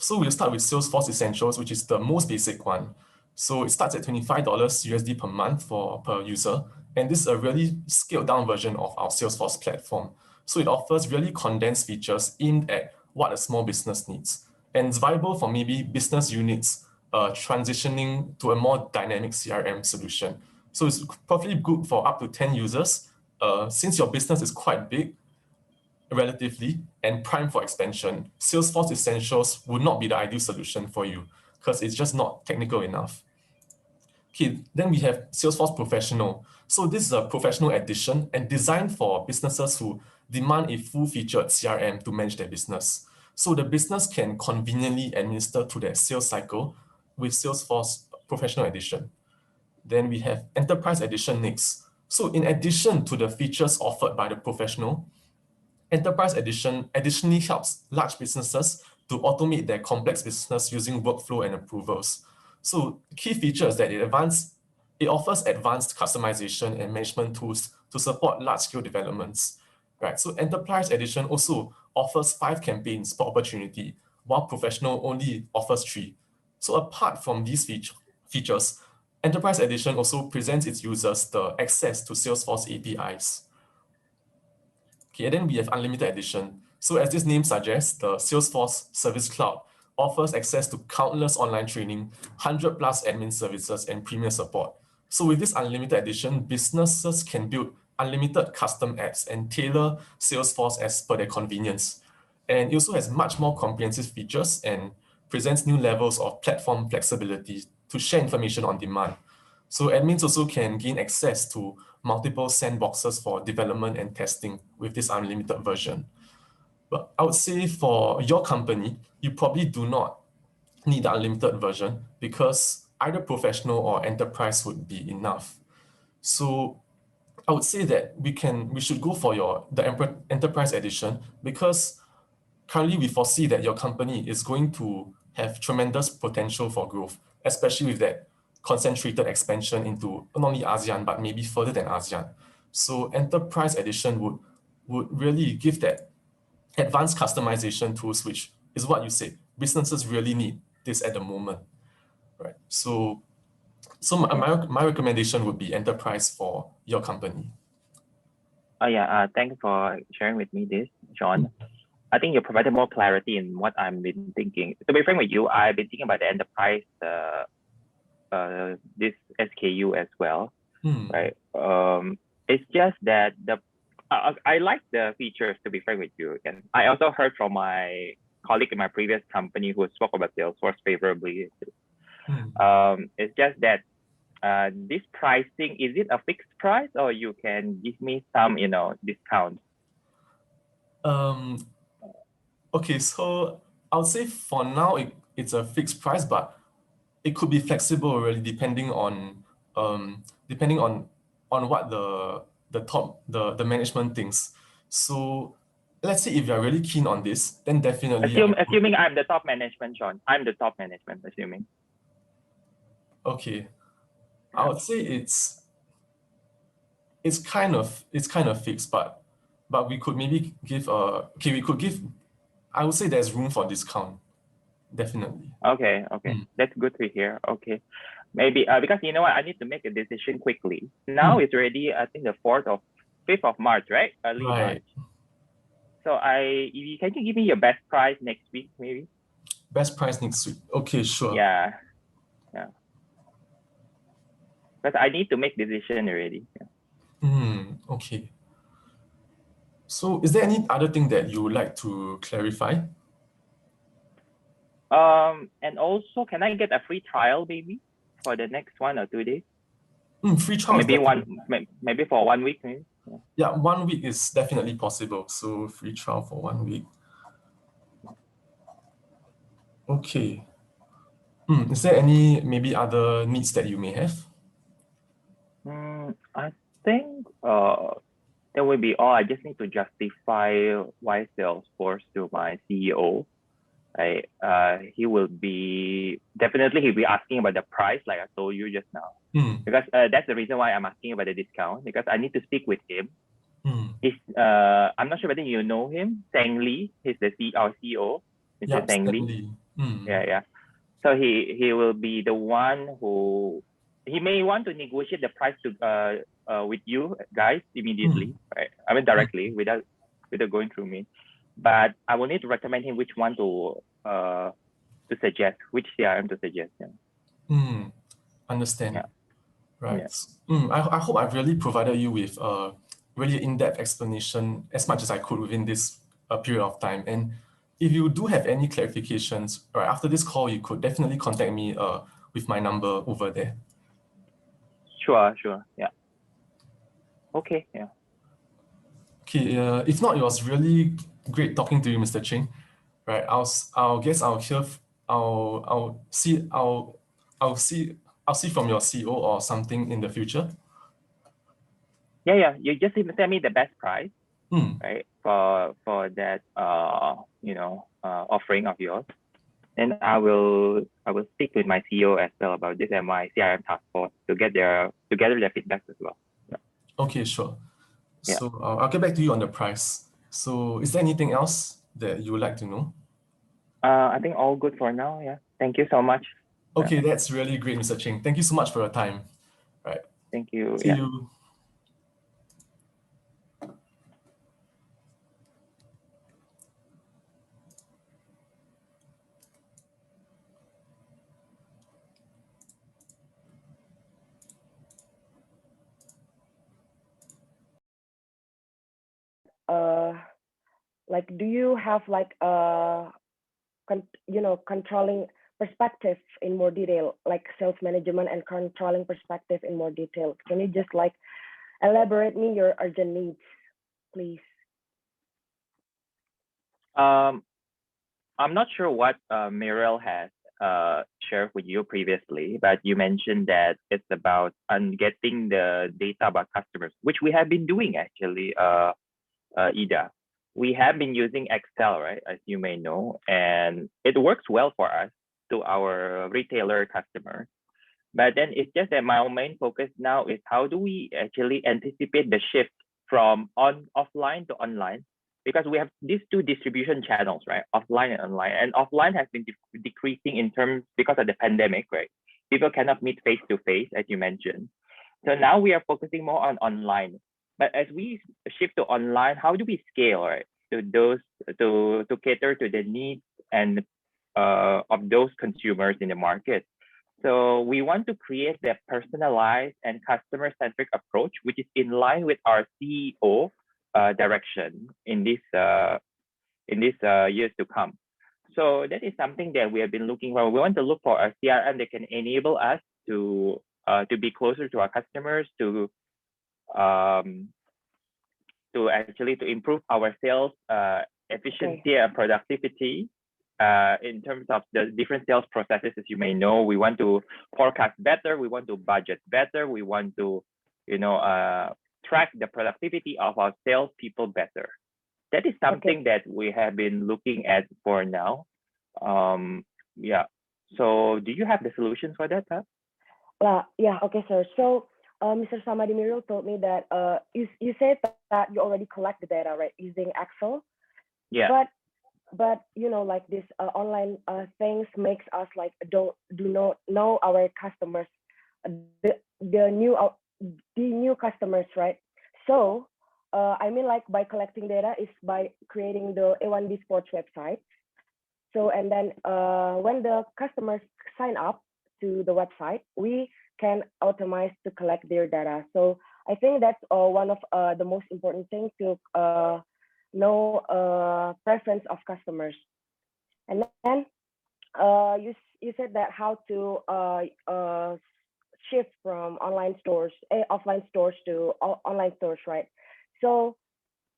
[SPEAKER 3] we'll start with Salesforce Essentials, which is the most basic one. So it starts at $25 USD per month per user. And this is a really scaled down version of our Salesforce platform. So it offers really condensed features aimed at what a small business needs. And it's viable for maybe business units transitioning to a more dynamic CRM solution. So it's probably good for up to 10 users. Since your business is quite big, relatively, and prime for expansion, Salesforce Essentials would not be the ideal solution for you because it's just not technical enough. Okay, then we have Salesforce Professional. So this is a professional edition and designed for businesses who demand a full-featured CRM to manage their business. So the business can conveniently administer to their sales cycle with Salesforce Professional Edition. Then we have Enterprise Edition next. So in addition to the features offered by the Professional, Enterprise Edition additionally helps large businesses to automate their complex business using workflow and approvals. So key features that it offers advanced customization and management tools to support large-scale developments. Right. So Enterprise Edition also offers 5 campaigns per opportunity, while Professional only offers 3. So apart from these features, Enterprise Edition also presents its users the access to Salesforce APIs. Okay, and then we have Unlimited Edition. So as this name suggests, the Salesforce Service Cloud offers access to countless online training, 100+ admin services, and premier support. So with this Unlimited Edition, businesses can build unlimited custom apps and tailor Salesforce as per their convenience. And it also has much more comprehensive features and presents new levels of platform flexibility to share information on demand. So admins also can gain access to multiple sandboxes for development and testing with this unlimited version. But I would say for your company, you probably do not need the unlimited version because either professional or enterprise would be enough. So I would say that we should go for the enterprise edition because currently we foresee that your company is going to have tremendous potential for growth, especially with that concentrated expansion into not only ASEAN, but maybe further than ASEAN. So Enterprise Edition would really give that advanced customization tools, which is what you said. Businesses really need this at the moment, right? So my recommendation would be Enterprise for your company.
[SPEAKER 2] Oh yeah, thanks for sharing with me this, John. I think you provided more clarity in what I've been thinking. To be frank with you, I've been thinking about the enterprise, this SKU as well, right? It's just that I like the features. To be frank with you, and I also heard from my colleague in my previous company who spoke about Salesforce favorably. It's just that this pricing, is it a fixed price or you can give me some, discount?
[SPEAKER 3] Okay, so I would say for now it's a fixed price, but it could be flexible really depending on what the management thinks. So let's say if you're really keen on this, then definitely
[SPEAKER 2] assuming I'm the top management, John. I'm the top management, assuming.
[SPEAKER 3] Okay. I would say it's kind of fixed, but we could maybe give I would say there's room for discount. Definitely.
[SPEAKER 2] Okay. That's good to hear. Okay. Maybe because you know what, I need to make a decision quickly. Now it's already, I think, the 5th of March, right? Early March. So can you give me your best price next week, maybe?
[SPEAKER 3] Best price next week. Okay, sure.
[SPEAKER 2] Yeah. Because I need to make decision already.
[SPEAKER 3] Okay. So is there any other thing that you would like to clarify?
[SPEAKER 2] And also, can I get a free trial maybe for the next 1 or 2 days?
[SPEAKER 3] Free trial
[SPEAKER 2] maybe for 1 week, maybe.
[SPEAKER 3] Yeah, 1 week is definitely possible. So free trial for 1 week. Okay. Is there any maybe other needs that you may have?
[SPEAKER 2] I think that will be all. I just need to justify why Salesforce to my CEO. Right? He'll be asking about the price, like I told you just now. Because that's the reason why I'm asking about the discount, because I need to speak with him. I'm not sure whether you know him, Sang Lee. He's our CEO, Mr. Sang Lee. Yeah. So he will be the one who he may want to negotiate the price with you guys immediately, right? I mean directly without going through me. But I will need to recommend him which one to suggest, which CRM to suggest. Yeah.
[SPEAKER 3] Understand.
[SPEAKER 2] Yeah.
[SPEAKER 3] Right. I hope I've really provided you with a really in-depth explanation as much as I could within this period of time. And if you do have any clarifications, right, after this call, you could definitely contact me with my number over there.
[SPEAKER 2] Sure. Yeah. Okay. Yeah.
[SPEAKER 3] Okay. If not, it was really great talking to you, Mr. Cheng. Right. I'll see from your CEO or something in the future.
[SPEAKER 2] Yeah. You just send me the best price, right? For that offering of yours. And I will speak with my CEO as well about this and my CRM task force to gather their feedback as well. Yeah.
[SPEAKER 3] Okay, sure. Yeah. So I'll get back to you on the price. So is there anything else that you would like to know?
[SPEAKER 2] I think all good for now. Yeah. Thank you so much.
[SPEAKER 3] Okay, that's really great, Mr. Cheng. Thank you so much for your time. Right.
[SPEAKER 2] Thank you.
[SPEAKER 3] See you.
[SPEAKER 4] Like, do you have like controlling perspective in more detail, like sales management and controlling perspective in more detail? Can you just like elaborate me your urgent needs, please?
[SPEAKER 2] I'm not sure what Mirel has shared with you previously, but you mentioned that it's about getting the data about customers, which we have been doing actually, Ida. We have been using Excel, right, as you may know, and it works well for us to our retailer customers. But then it's just that my main focus now is how do we actually anticipate the shift from offline to online, because we have these two distribution channels, right? Offline and online. And offline has been decreasing in terms because of the pandemic, right? People cannot meet face to face, as you mentioned. So now we are focusing more on online. But as we shift to online, how do we scale, right? To those to cater to the needs and of those consumers in the market. So we want to create that personalized and customer-centric approach, which is in line with our CEO direction in this years to come. So that is something that we have been looking for. We want to look for a CRM that can enable us to be closer to our customers, to actually to improve our sales efficiency and productivity. In terms of the different sales processes, as you may know, we want to forecast better, we want to budget better, we want to, track the productivity of our salespeople better. That is something that we have been looking at for now. Yeah. So do you have the solution for that, huh?
[SPEAKER 4] Yeah, okay, sir. So Mr. Samadimirul told me that you said that you already collect the data, right, using Excel?
[SPEAKER 2] Yeah.
[SPEAKER 4] But like this online things makes us like do not know our customers, the new customers, right? So I mean, like, by collecting data is by creating the A1B Sports website. So and then when the customers sign up to the website, we can automate to collect their data. So I think that's one of the most important things to know preference of customers. And then you said that how to shift from offline stores to online stores, right? So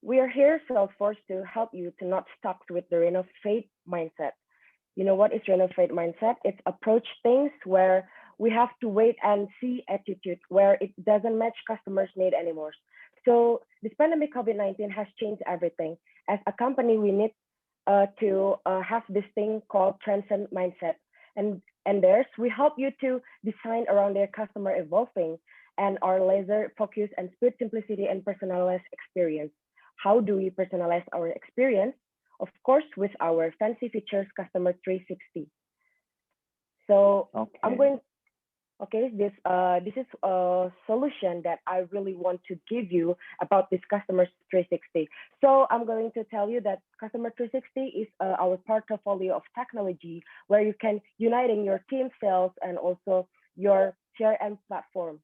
[SPEAKER 4] we are here, Salesforce, to help you to not stuck with the renovate mindset. You know what is renovate mindset? It's approach things where we have to wait and see attitude, where it doesn't match customers' need anymore. So this pandemic COVID-19 has changed everything. As a company, we need to have this thing called transcend mindset. And we help you to design around their customer evolving and our laser focus and speed, simplicity, and personalized experience. How do we personalize our experience? Of course, with our fancy features, Customer 360. So I'm going. Okay, this is a solution that I really want to give you about this Customer 360. So I'm going to tell you that Customer 360 is our portfolio of technology where you can uniting your team sales and also your CRM platform.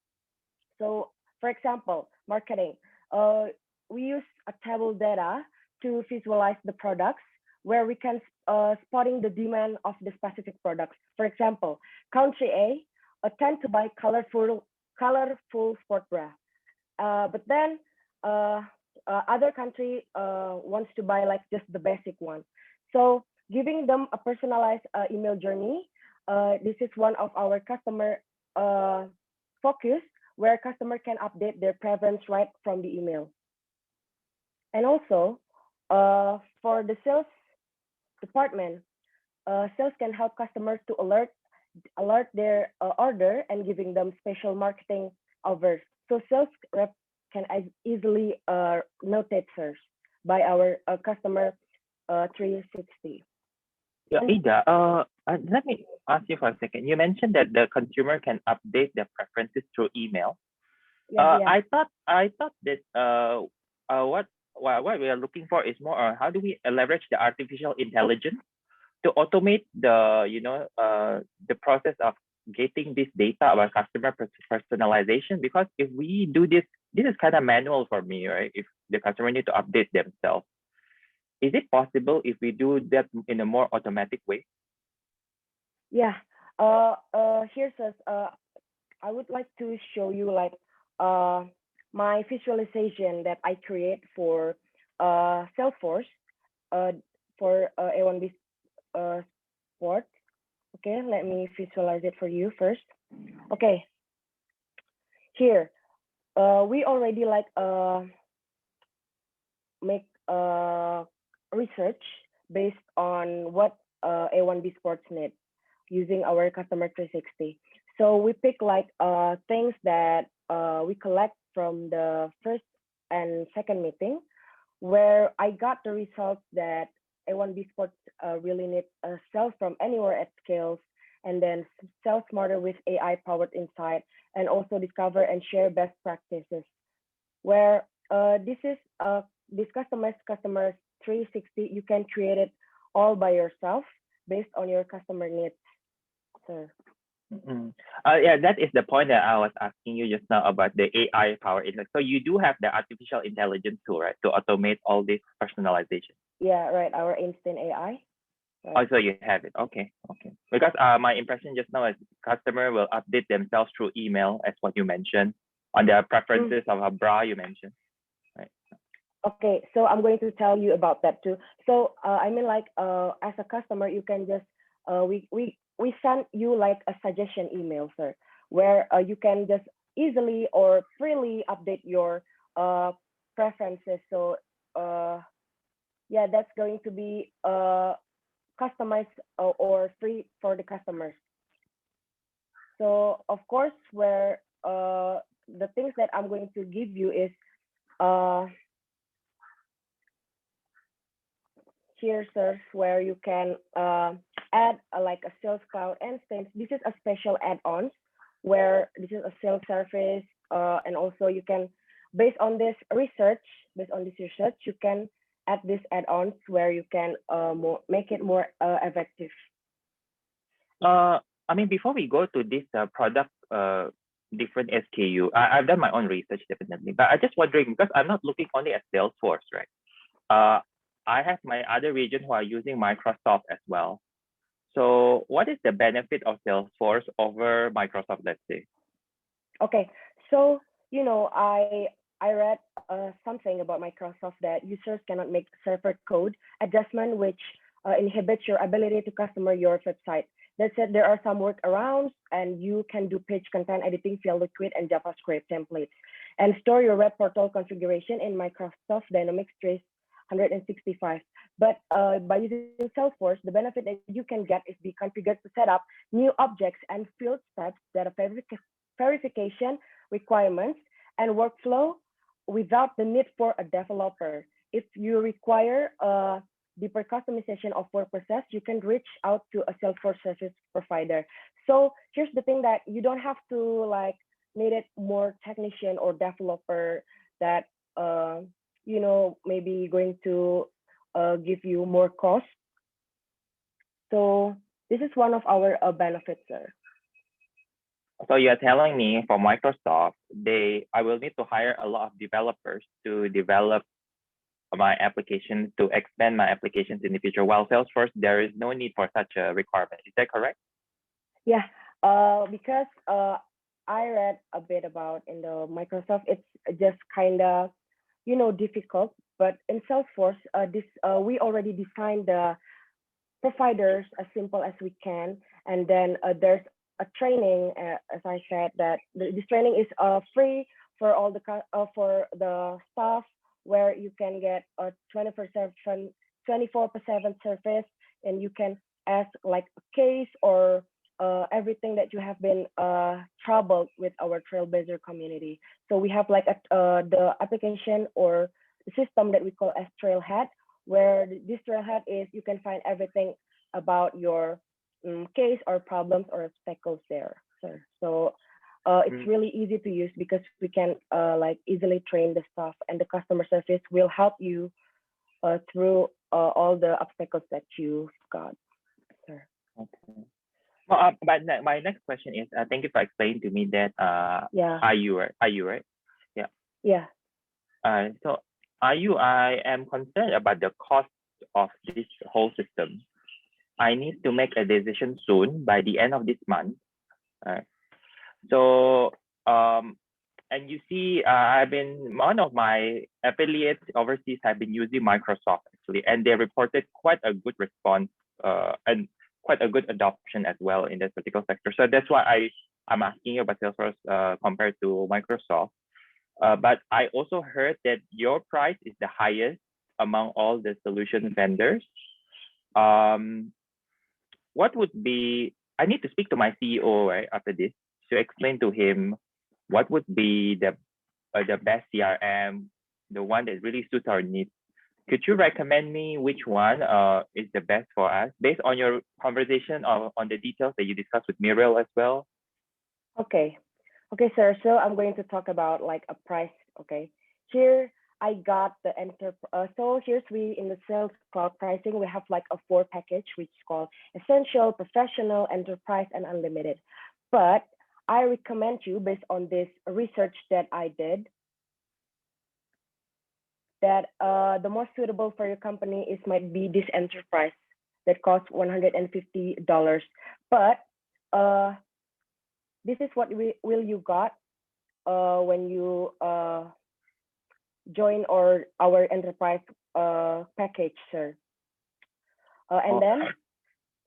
[SPEAKER 4] So for example, marketing, we use a table data to visualize the products where we can spotting the demand of the specific products. For example, country A tend to buy colorful sport bra, but then other country wants to buy like just the basic one. So giving them a personalized email journey, this is one of our customer focus where customer can update their preference right from the email. And also for the sales department, sales can help customers to alert their order and giving them special marketing offers. So sales rep can easily notate search by our customer 360.
[SPEAKER 2] Yeah, Ida, let me ask you for a second. You mentioned that the consumer can update their preferences through email.
[SPEAKER 4] Yeah.
[SPEAKER 2] I thought that what we are looking for is more on how do we leverage the artificial intelligence to automate the process of getting this data about customer personalization. Because if we do this is kind of manual for me, right? If the customer need to update themselves, is it possible if we do that in a more automatic way?
[SPEAKER 4] Yeah. Here says I would like to show you like my visualization that I create for Salesforce for A1B Sport. Okay, let me visualize it for you first. Okay, here we already like make research based on what A1B Sports need using our Customer 360. So we pick like things that we collect from the first and second meeting, where I got the results that A1B Sports really needs sell from anywhere at scales, and then sell smarter with AI powered insight, and also discover and share best practices. Where this customized customer 360, you can create it all by yourself based on your customer needs, sir.
[SPEAKER 2] Yeah, that is the point that I was asking you just now about the AI power insight. So you do have the artificial intelligence tool, right, to automate all this personalization.
[SPEAKER 4] Yeah, right. Our instant AI. Right.
[SPEAKER 2] Also, you have it. Okay, okay. Because my impression just now is customer will update themselves through email, as what you mentioned, on their preferences of a bra you mentioned, right?
[SPEAKER 4] Okay, so I'm going to tell you about that too. So I mean, like as a customer, you can just we send you like a suggestion email, sir, where you can just easily or freely update your preferences. So yeah, that's going to be customized or free for the customers. So of course, where the things that I'm going to give you is here, sir, where you can add like a sales cloud instance. This is a special add-ons where this is a sales service, and also you can, based on this research, you can add these add-ons where you can make it more effective.
[SPEAKER 2] I mean, before we go to this product different SKU, I've done my own research definitely, but I'm just wondering, because I'm not looking only at Salesforce, right? I have my other region who are using Microsoft as well. So what is the benefit of Salesforce over Microsoft, let's say?
[SPEAKER 4] Okay, so you know, I read something about Microsoft that users cannot make server code adjustment, which inhibits your ability to customize your website. That said, there are some workarounds, and you can do page content editing via Liquid and JavaScript templates, and store your web portal configuration in Microsoft Dynamics 365. But by using Salesforce, the benefit that you can get is be configured to set up new objects and field steps that are verification requirements and workflow without the need for a developer. If you require deeper customization of work process, you can reach out to a Salesforce service provider. So here's the thing, that you don't have to like need it more technician or developer that you know, maybe going to give you more cost. So this is one of our benefits, sir.
[SPEAKER 2] So you're telling me for Microsoft, I will need to hire a lot of developers to develop my application, to expand my applications in the future. While Salesforce, there is no need for such a requirement. Is that correct?
[SPEAKER 4] Yeah, because I read a bit about in the Microsoft, it's just kind of, you know, difficult. But in Salesforce, we already designed the providers as simple as we can, and then there's a training, as I said, that this training is free for all the for the staff, where you can get a 24/7 service, and you can ask like a case or everything that you have been troubled with our Trailblazer community. So we have like the application or the system that we call as Trailhead, where this Trailhead is you can find everything about your case or problems or obstacles there, sir. So it's really easy to use because we can like easily train the staff, and the customer service will help you through all the obstacles that you've got, sir.
[SPEAKER 2] Okay. Well, but my next question is, thank you for explaining to me that
[SPEAKER 4] Yeah.
[SPEAKER 2] IU, right? Yeah.
[SPEAKER 4] Yeah.
[SPEAKER 2] So I am concerned about the cost of this whole system. I need to make a decision soon by the end of this month. So and you see, I've been, one of my affiliates overseas have been using Microsoft actually, and they reported quite a good response and quite a good adoption as well in that particular sector. So that's why I'm asking you about Salesforce compared to Microsoft. But I also heard that your price is the highest among all the solution vendors. What would be, I need to speak to my CEO, right, after this. to explain to him what would be the best CRM, the one that really suits our needs. Could you recommend me which one is the best for us based on your conversation on the details that you discussed with Muriel as well?
[SPEAKER 4] Okay. Okay, sir. So I'm going to talk about like a price. Okay. Here I got the so here's we in the sales cloud pricing, we have like a 4 package, which is called essential, professional, enterprise, and unlimited. But I recommend you based on this research that I did that the most suitable for your company is might be this enterprise that costs $150. But this is what will you got when you join our enterprise package, sir. And then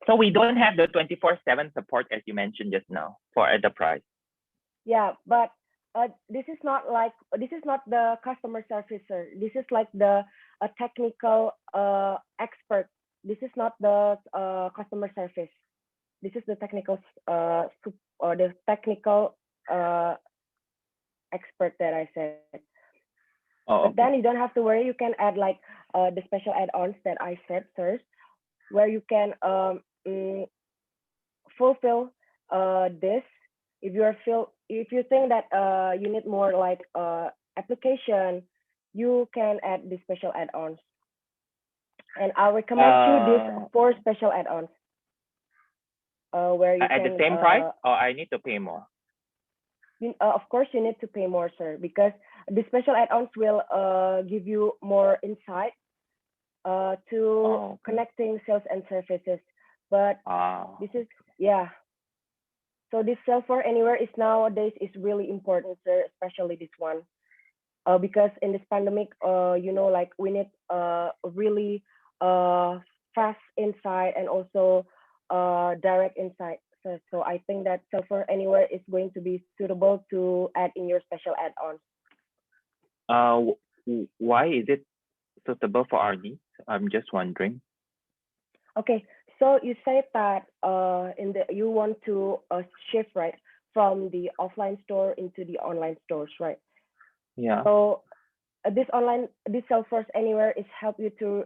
[SPEAKER 2] so we don't have the 24/7 support as you mentioned just now for enterprise.
[SPEAKER 4] Yeah, but this is not the customer service, sir. This is like the technical expert. This is not the customer service. This is the technical expert that I said.
[SPEAKER 2] Oh,
[SPEAKER 4] But then you don't have to worry. You can add like the special add-ons that I said, sir, where you can fulfill this. If you think that you need more like application, you can add the special add-ons. And I'll recommend you these 4 special add-ons. Where you
[SPEAKER 2] at
[SPEAKER 4] can,
[SPEAKER 2] the same price, or I need to pay more?
[SPEAKER 4] Of course, you need to pay more, sir, because the special add-ons will give you more insight to connecting sales and services. But this is, yeah. So this sell for anywhere is nowadays is really important, sir, especially this one. Because in this pandemic, like we need really fast insight and also direct insight. So I think that sell for anywhere is going to be suitable to add in your special add-ons.
[SPEAKER 2] Why is it suitable for our needs? I'm just wondering.
[SPEAKER 4] Okay, so you said that you want to shift right from the offline store into the online stores, right?
[SPEAKER 2] Yeah.
[SPEAKER 4] So this Salesforce Anywhere is help you to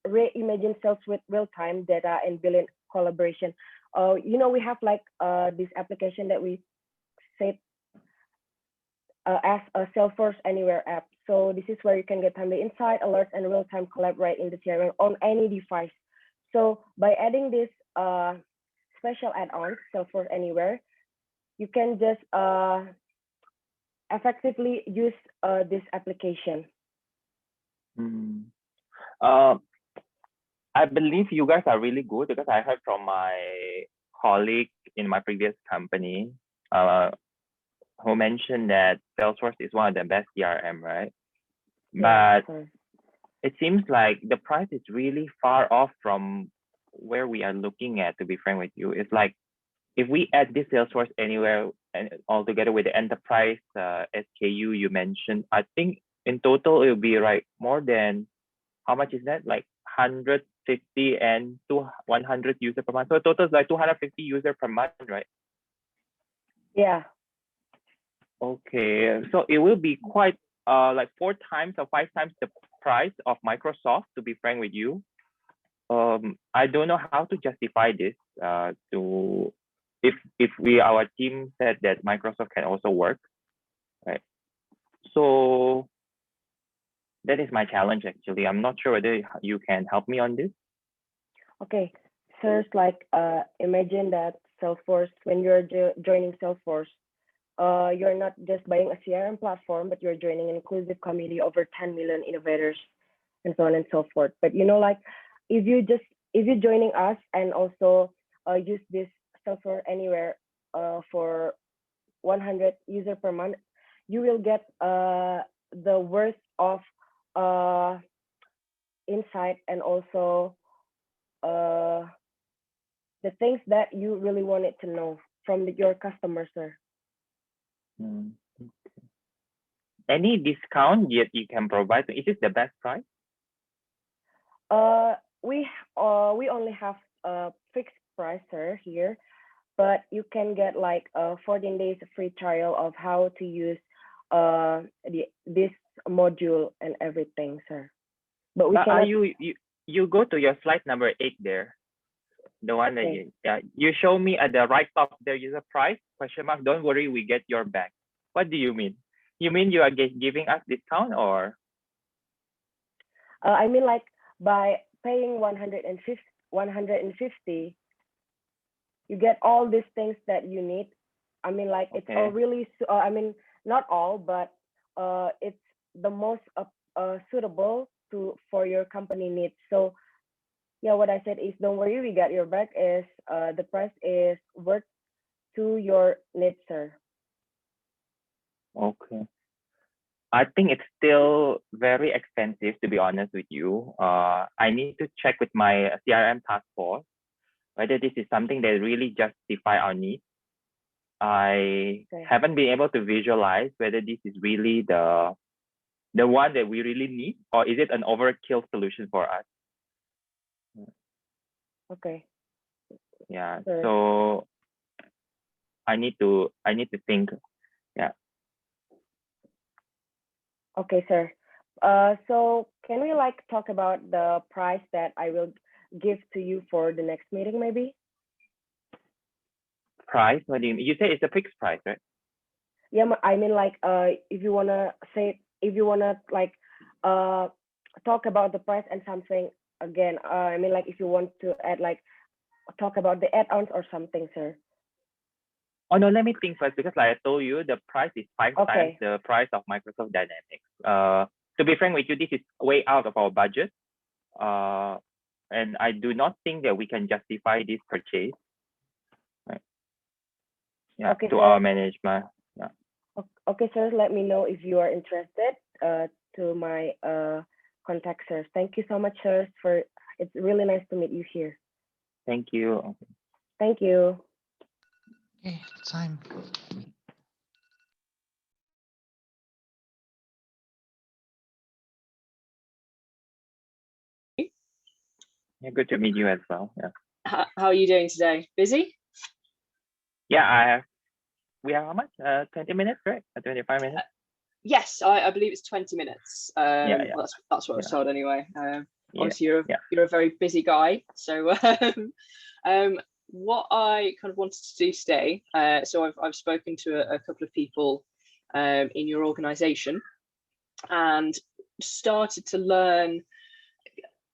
[SPEAKER 4] reimagine sales with real-time data and billing collaboration. We have like this application that we say as a Salesforce Anywhere app. So this is where you can get timely insight, alerts, and real-time collaborate in the CRM on any device. So by adding this special add-on, Salesforce Anywhere, you can just effectively use this application.
[SPEAKER 2] I believe you guys are really good because I heard from my colleague in my previous company who mentioned that Salesforce is one of the best CRM, right?
[SPEAKER 4] Yeah,
[SPEAKER 2] but it seems like the price is really far off from where we are looking at, to be frank with you. It's like if we add this Salesforce Anywhere and all together with the enterprise SKU you mentioned, I think in total it will be like more than, how much is that? Like 150 and 100 users per month. So total is like 250 users per month, right?
[SPEAKER 4] Yeah.
[SPEAKER 2] Okay, so it will be quite like 4 times or 5 times the price of Microsoft, to be frank with you. I don't know how to justify this to if our team said that Microsoft can also work, right? So that is my challenge actually. I'm not sure whether you can help me on this.
[SPEAKER 4] Okay, so it's like imagine that Salesforce, when you're joining Salesforce, you're not just buying a CRM platform, but you're joining an inclusive community over 10 million innovators and so on and so forth. But like if you're joining us and also use this Salesforce Anywhere for 100 user per month, you will get the worth of insight and also the things that you really wanted to know from your customers, sir.
[SPEAKER 2] Any discount yet you can provide? Is it the best price?
[SPEAKER 4] We only have a fixed price, sir, here, but you can get like 14 days free trial of how to use this module and everything, sir. But we
[SPEAKER 2] But
[SPEAKER 4] cannot.
[SPEAKER 2] you go to your slide number 8 there, the one that you show me at the right top there is a price question mark. Don't worry, we get your back. What do you mean? You mean you are giving us discount or?
[SPEAKER 4] I mean like by paying 150, you get all these things that you need. I mean like it's a really I mean not all, but it's the most suitable for your company needs. So yeah, what I said is don't worry, we got your back. Is the price is worth to your needs, sir.
[SPEAKER 2] Okay. I think it's still very expensive, to be honest with you. I need to check with my CRM task force whether this is something that really justify our needs. I haven't been able to visualize whether this is really the one that we really need, or is it an overkill solution for us?
[SPEAKER 4] Okay.
[SPEAKER 2] Yeah.
[SPEAKER 4] Sure.
[SPEAKER 2] So I need to think. Yeah.
[SPEAKER 4] Okay, sir. So can we like talk about the price that I will give to you for the next meeting, maybe?
[SPEAKER 2] Price? What do you mean? You say it's a fixed price, right?
[SPEAKER 4] Yeah, I mean like if you wanna like talk about the price and something again. I mean like if you want to add like talk about the add-ons or something, sir.
[SPEAKER 2] Oh no, let me think first, because like I told you, the price is 5 times the price of Microsoft Dynamics. To be frank with you, this is way out of our budget. And I do not think that we can justify this purchase. Right. Yeah,
[SPEAKER 4] Okay,
[SPEAKER 2] to
[SPEAKER 4] sir.
[SPEAKER 2] our management. Yeah.
[SPEAKER 4] Okay, sir. Let me know if you are interested to my contact, sir. Thank you so much, sir. It's really nice to meet you here.
[SPEAKER 2] Thank you.
[SPEAKER 4] Thank you.
[SPEAKER 5] Okay, time.
[SPEAKER 2] Yeah, good to meet you as well. Yeah.
[SPEAKER 6] How are you doing today? Busy?
[SPEAKER 2] Yeah, we have how much? 20 minutes, right? 25 minutes?
[SPEAKER 6] Yes, I believe it's 20 minutes.
[SPEAKER 2] Yeah.
[SPEAKER 6] That's what I was told anyway. Obviously,
[SPEAKER 2] Yeah.
[SPEAKER 6] you're a very busy guy. So what I kind of wanted to do today, so I've spoken to a couple of people in your organization and started to learn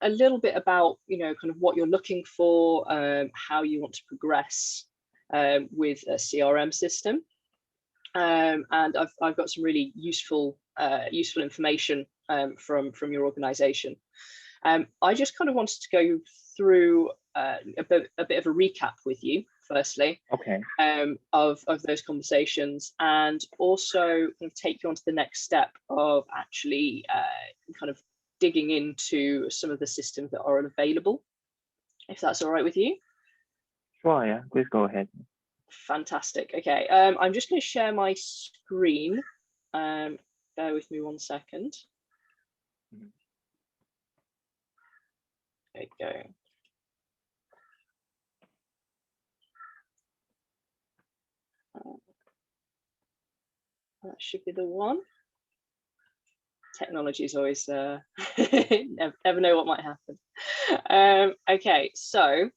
[SPEAKER 6] a little bit about, kind of what you're looking for, how you want to progress with a CRM system. And I've got some really useful information from your organization. I just kind of wanted to go through a bit of a recap with you, firstly, of those conversations, and also kind of take you on to the next step of actually kind of digging into some of the systems that are available, if that's all right with you.
[SPEAKER 2] Sure, yeah, please go ahead.
[SPEAKER 6] Fantastic. Okay, I'm just going to share my screen. Bear with me 1 second. There you go. That should be the one. Technology is always never know what might happen. Okay, so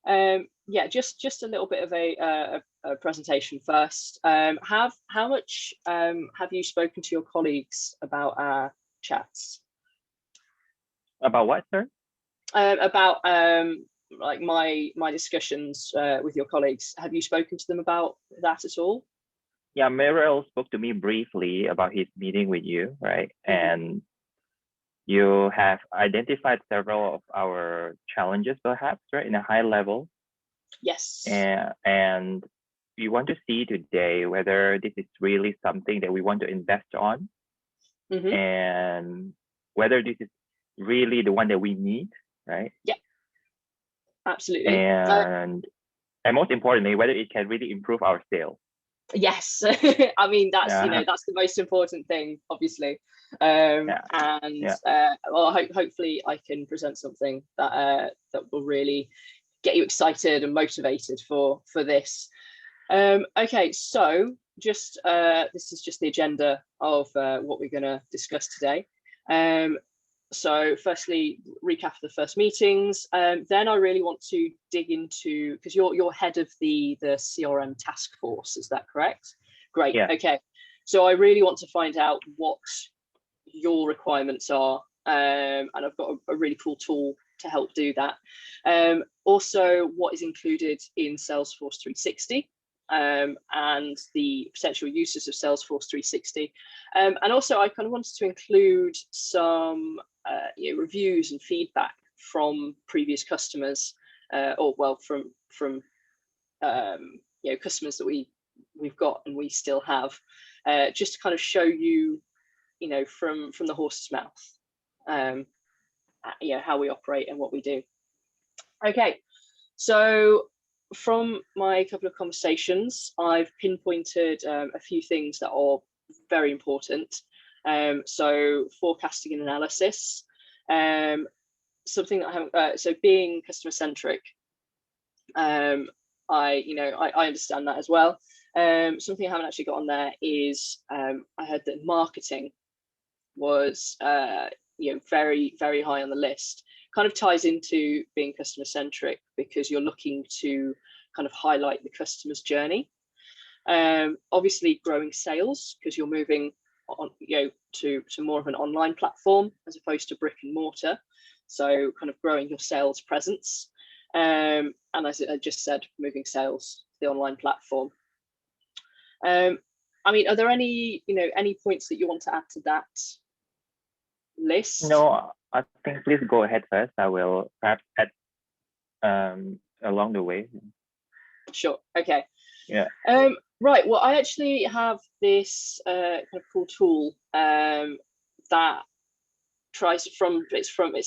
[SPEAKER 6] yeah, just a little bit of a presentation first. How much have you spoken to your colleagues about our chats?
[SPEAKER 2] About what, sir?
[SPEAKER 6] About like my discussions with your colleagues. Have you spoken to them about that at all?
[SPEAKER 2] Yeah, Merrill spoke to me briefly about his meeting with you, right? And you have identified several of our challenges, perhaps, right, in a high level.
[SPEAKER 6] Yes.
[SPEAKER 2] And we want to see today whether this is really something that we want to invest on, and whether this is really the one that we need, right?
[SPEAKER 6] Yeah, absolutely.
[SPEAKER 2] And most importantly, whether it can really improve our sales. Yes.
[SPEAKER 6] I mean, that's that's the most important thing, obviously. Well, hopefully I can present something that will really get you excited and motivated for this. Okay, so just this is just the agenda of what we're going to discuss today. So firstly, recap of the first meetings. Then I really want to dig into, because you're head of the CRM task force, is that correct? Great.
[SPEAKER 2] Yeah.
[SPEAKER 6] Okay. So I really want to find out what your requirements are, and I've got a really cool tool to help do that. Also, what is included in Salesforce 360, and the potential uses of Salesforce 360. And also, I kind of wanted to include some reviews and feedback from previous customers, or well, from customers that we've got and we still have, just to kind of show you, from the horse's mouth, how we operate and what we do. Okay, so from my couple of conversations, I've pinpointed a few things that are very important. So forecasting and analysis, something that I haven't, so being customer centric, I understand that as well. Something I haven't actually got on there is I heard that marketing was very, very high on the list. Kind of ties into being customer centric because you're looking to kind of highlight the customer's journey. Obviously growing sales because you're moving on, to more of an online platform as opposed to brick and mortar. So kind of growing your sales presence. And as I just said, moving sales to the online platform. I mean, are there any points that you want to add to that list?
[SPEAKER 2] No, I think please go ahead first. I will perhaps add along the way.
[SPEAKER 6] Sure. Okay.
[SPEAKER 2] Yeah.
[SPEAKER 6] Right. Well, I actually have this kind of cool tool that it's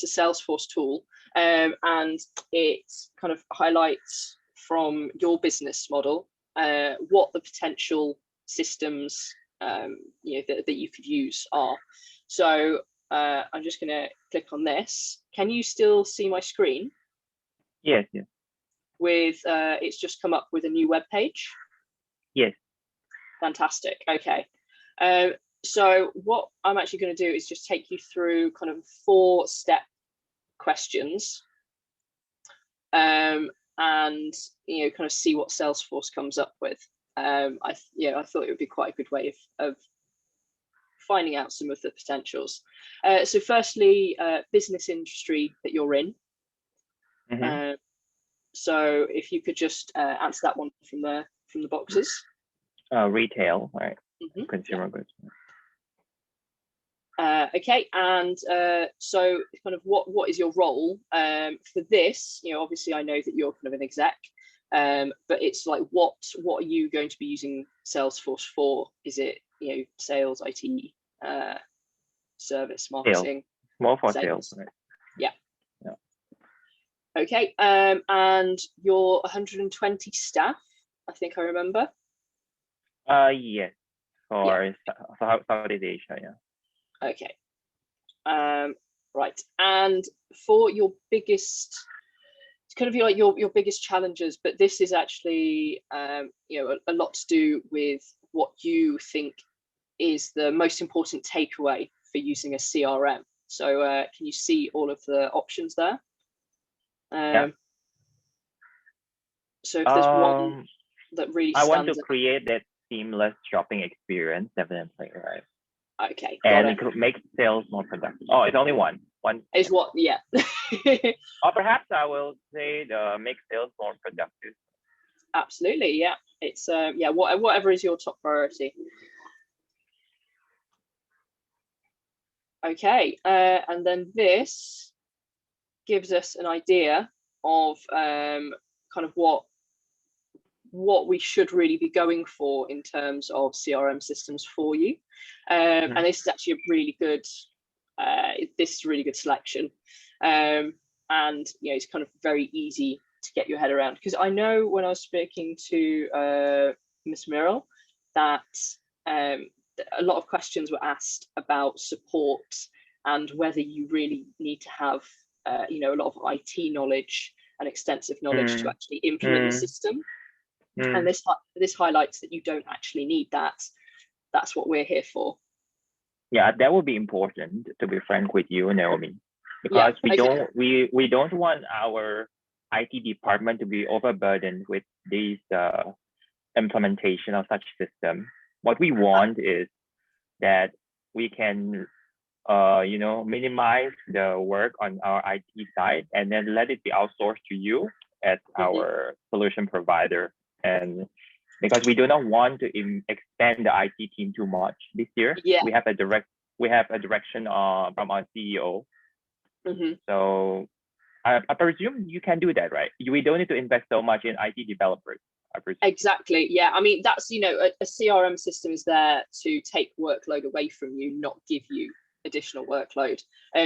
[SPEAKER 6] a Salesforce tool, and it kind of highlights from your business model what the potential systems that you could use are. So I'm just going to click on this. Can you still see my screen?
[SPEAKER 2] Yes. Yes.
[SPEAKER 6] With it's just come up with a new web page.
[SPEAKER 2] Yes.
[SPEAKER 6] Fantastic. Okay. So what I'm actually going to do is just take you through kind of 4-step questions, and kind of see what Salesforce comes up with. I thought it would be quite a good way of finding out some of the potentials. So firstly, business industry that you're in.
[SPEAKER 2] Mm-hmm.
[SPEAKER 6] So if you could just answer that one from the boxes.
[SPEAKER 2] Retail, right?
[SPEAKER 6] Mm-hmm.
[SPEAKER 2] Consumer goods.
[SPEAKER 6] Okay, and so kind of what is your role for this? Obviously I know that you're kind of an exec, but it's like what are you going to be using Salesforce for? Is it sales, IT, service, marketing?
[SPEAKER 2] More for sales, right?
[SPEAKER 6] Yeah.
[SPEAKER 2] Yeah.
[SPEAKER 6] Okay, and your 120 staff, I think I remember.
[SPEAKER 2] Yes, for Southeast Asia, yeah.
[SPEAKER 6] Okay. Right. And for your biggest, it's kind of like your biggest challenges, but this is actually a lot to do with what you think is the most important takeaway for using a CRM. So can you see all of the options there?
[SPEAKER 2] Yeah.
[SPEAKER 6] So if there's one that really stands
[SPEAKER 2] I want to create that seamless shopping experience, definitely, right?
[SPEAKER 6] Okay.
[SPEAKER 2] And it could make sales more productive. Oh, it's only one. One
[SPEAKER 6] is what, yeah.
[SPEAKER 2] Or perhaps I will say make sales more productive.
[SPEAKER 6] Absolutely, yeah. It's whatever is your top priority. Okay, and then this gives us an idea of kind of what we should really be going for in terms of CRM systems for you. And this is actually a really good, selection. And it's kind of very easy to get your head around, because I know when I was speaking to Miss Muriel that a lot of questions were asked about support and whether you really need to have a lot of IT knowledge and extensive knowledge to actually implement the system.
[SPEAKER 2] Mm.
[SPEAKER 6] And this highlights that you don't actually need that. That's what we're here for.
[SPEAKER 2] Yeah, that would be important, to be frank with you, Naomi,
[SPEAKER 6] Yeah,
[SPEAKER 2] because we don't want our IT department to be overburdened with these implementation of such system. What we want is that we can minimize the work on our IT side and then let it be outsourced to you as our solution provider. And because we do not want to expand the IT team too much this year, we have a direction from our CEO. So I presume you can do that, right? We don't need to invest so much in IT developers. I presume.
[SPEAKER 6] Exactly. Yeah. I mean, that's, a CRM system is there to take workload away from you, not give you additional workload.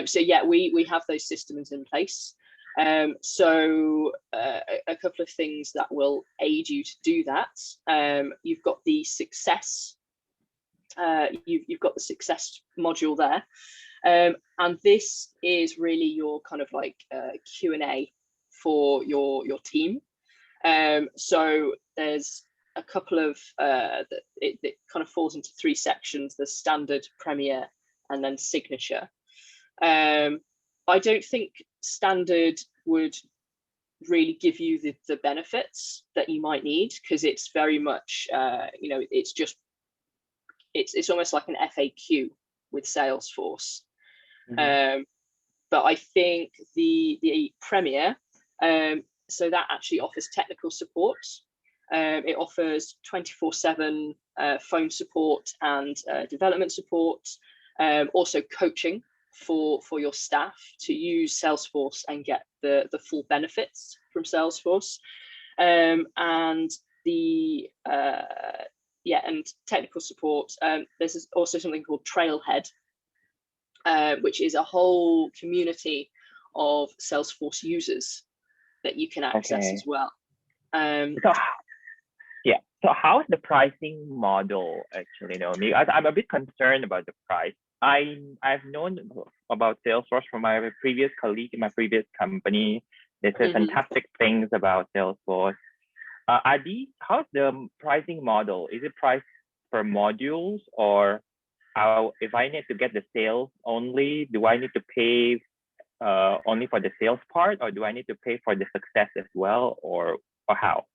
[SPEAKER 6] So yeah, we have those systems in place. So a couple of things that will aid you to do that. You've got the success. You've got the success module there. And this is really your kind of like Q&A for your team. So there's a couple of it kind of falls into 3 sections: the standard, premier, and then signature. I don't think standard would really give you the benefits that you might need, because it's very much it's almost like an FAQ with Salesforce. But I think the premier, so that actually offers technical support. It offers 24/7 phone support and development support, also coaching for your staff to use Salesforce and get the full benefits from Salesforce. And the and technical support. There's also something called Trailhead, which is a whole community of Salesforce users that you can access as well.
[SPEAKER 2] So how's the pricing model actually, Naomi? I'm a bit concerned about the price. I've known about Salesforce from my previous colleague in my previous company. They said fantastic things about Salesforce. How's the pricing model? Is it priced per modules, or if I need to get the sales only, do I need to pay only for the sales part, or do I need to pay for the success as well, or how?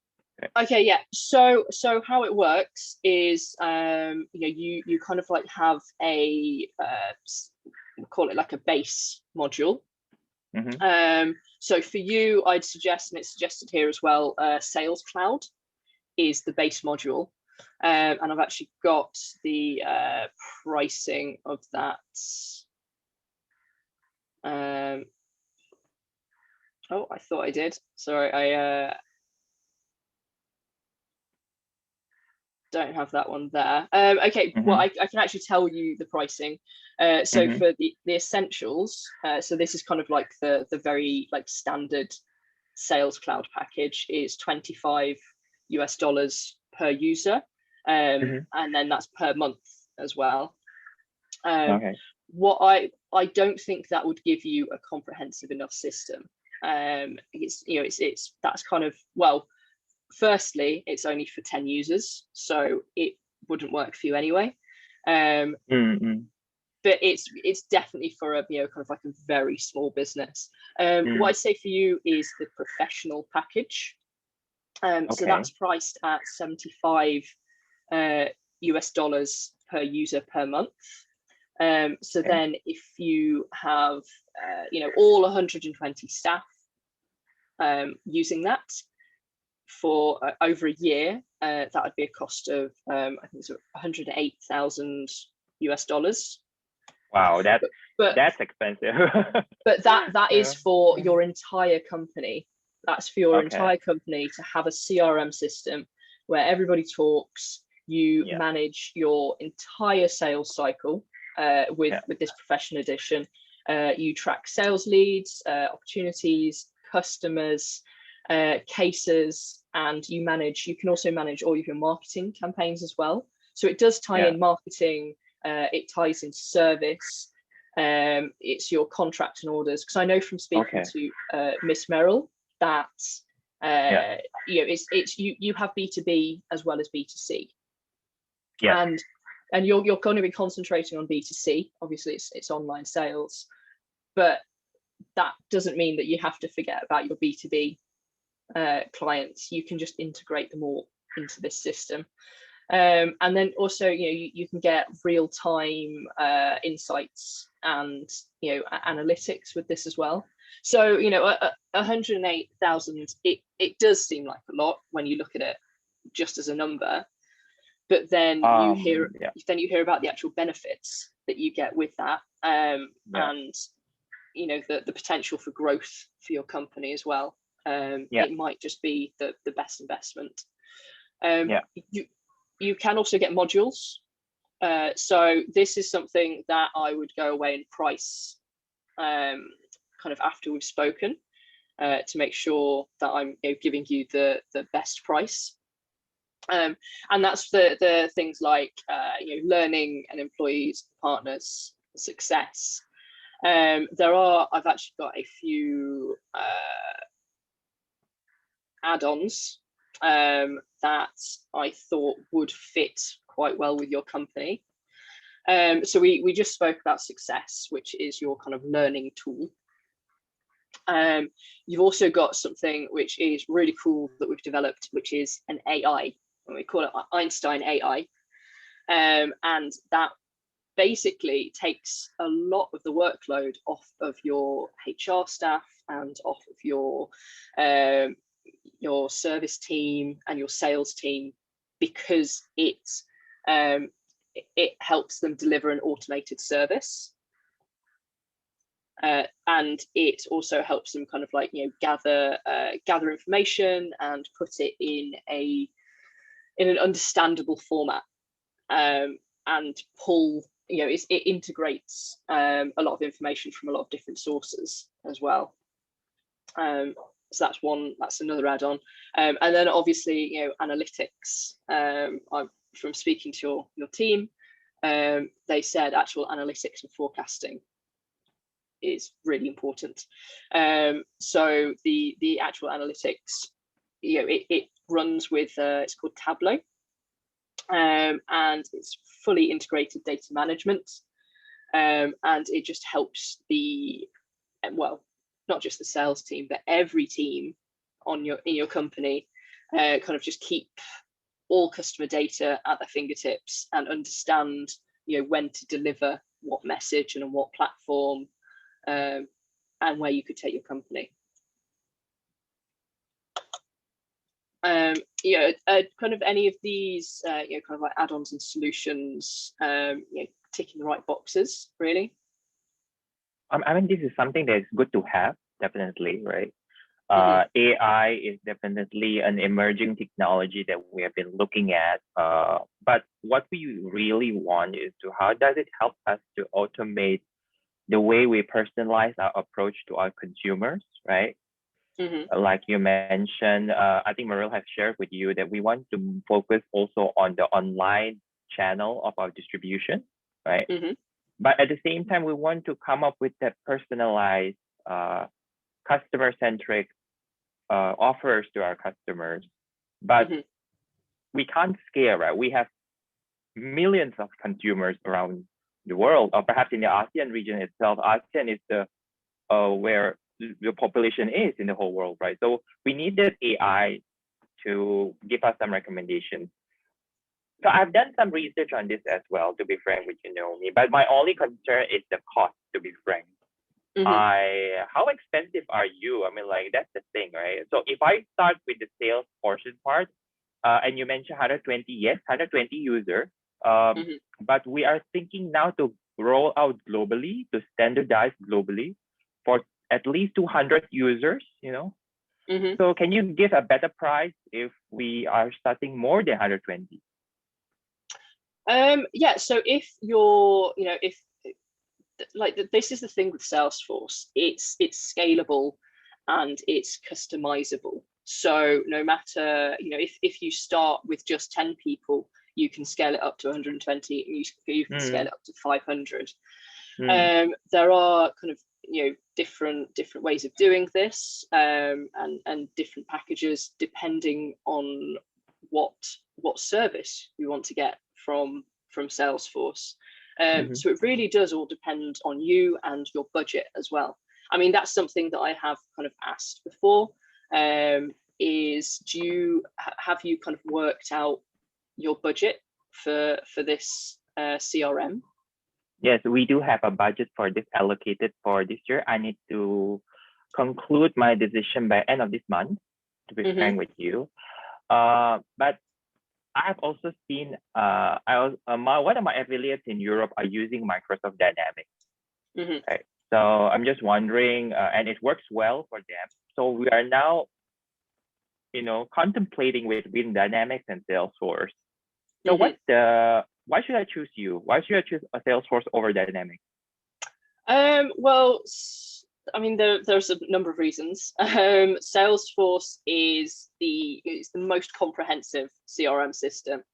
[SPEAKER 6] Okay, yeah. So how it works is, you kind of like have a call it like a base module. So for you, I'd suggest, and it's suggested here as well, Sales Cloud is the base module, and I've actually got the pricing of that. Oh, I thought I did. Sorry, I don't have that one there. Okay, well, I can actually tell you the pricing. So for the essentials, so this is kind of like the very like standard Sales Cloud package is $25 per user, and then that's per month as well. What I don't think that would give you a comprehensive enough system. It's that's kind of, well, firstly, it's only for 10 users, so it wouldn't work for you anyway. But it's definitely for a kind of like a very small business. What I'd say for you is the professional package. So that's priced at $75 per user per month. So then if you have all 120 staff using that for over a year, that would be a cost of I think it's $108,000.
[SPEAKER 2] Wow, that's expensive.
[SPEAKER 6] But that is for your entire company. That's for your entire company to have a CRM system where everybody talks. You manage your entire sales cycle with this professional edition. You track sales leads, opportunities, customers, cases, and you can also manage all of your marketing campaigns as well. So it does tie in marketing, it ties into service, it's your contract and orders. Because I know from speaking to Miss Merrill, that you know, it's you have B2B as well as B2C.
[SPEAKER 2] Yeah.
[SPEAKER 6] And you're going to be concentrating on B2C. Obviously, it's online sales, but that doesn't mean that you have to forget about your B2B clients. You can just integrate them all into this system. And then also, you know, you can get real-time insights and, you know, analytics with this as well. So, you know, 108,000, it does seem like a lot when you look at it just as a number, but then you hear about the actual benefits that you get with that, and you know, the potential for growth for your company as well. It might just be the best investment. You can also get modules. So this is something that I would go away and price kind of after we've spoken, to make sure that I'm, you know, giving you the best price. And that's the things like you know, learning and employees, partners, success. I've actually got a few add-ons that I thought would fit quite well with your company. So we just spoke about success, which is your kind of learning tool. You've also got something which is really cool that we've developed, which is an AI, and we call it Einstein AI. And that basically takes a lot of the workload off of your HR staff and off of your service team and your sales team, because it helps them deliver an automated service. And it also helps them kind of like, you know, gather information and put it in an understandable format, and pull, you know, it integrates a lot of information from a lot of different sources as well. So that's another add-on. And then obviously, you know, analytics. From speaking to your team, they said actual analytics and forecasting is really important. So the actual analytics, you know, it runs with it's called Tableau, and it's fully integrated data management, and it just helps not just the sales team, but every team in your company kind of just keep all customer data at their fingertips and understand, you know, when to deliver what message and on what platform, and where you could take your company. You know, kind of any of these, you know, kind of like add-ons and solutions, you know, ticking the right boxes, really.
[SPEAKER 2] I mean, this is something that is good to have, definitely, right? AI is definitely an emerging technology that we have been looking at. But what we really want is how does it help us to automate the way we personalize our approach to our consumers, right? Like you mentioned, I think Maril has shared with you that we want to focus also on the online channel of our distribution, right? But at the same time, we want to come up with that personalized, customer-centric offers to our customers. But we can't scale, right? We have millions of consumers around the world, or perhaps in the ASEAN region itself. ASEAN is the where the population is in the whole world, right? So we need that AI to give us some recommendations. So I've done some research on this as well, to be frank with you, Naomi, but my only concern is the cost, to be frank. How expensive are you? I mean, like, that's the thing, right? So if I start with the sales portion part, and you mentioned 120, yes, 120 users, but we are thinking now to roll out globally, to standardize globally for at least 200 users, you know? So can you give a better price if we are starting more than 120?
[SPEAKER 6] Yeah, so if you're, you know, if like this is the thing with Salesforce, it's scalable and it's customizable. So no matter, you know, if you start with just 10 people, you can scale it up to 120, and you can scale it up to 500. There are kind of, you know, different ways of doing this, and different packages depending on what service you want to get from Salesforce. So it really does all depend on you and your budget as well. I mean, that's something that I have kind of asked before. Is have you kind of worked out your budget for this CRM?
[SPEAKER 2] Yes, we do have a budget for this allocated for this year. I need to conclude my decision by end of this month, to be frank with you. But I have also seen one of my affiliates in Europe are using Microsoft Dynamics. Right? So I'm just wondering, and it works well for them. So we are now, contemplating between Dynamics and Salesforce. So why should I choose you? Why should I choose a Salesforce over Dynamics?
[SPEAKER 6] Well, I mean, there's a number of reasons. Salesforce is the most comprehensive CRM system.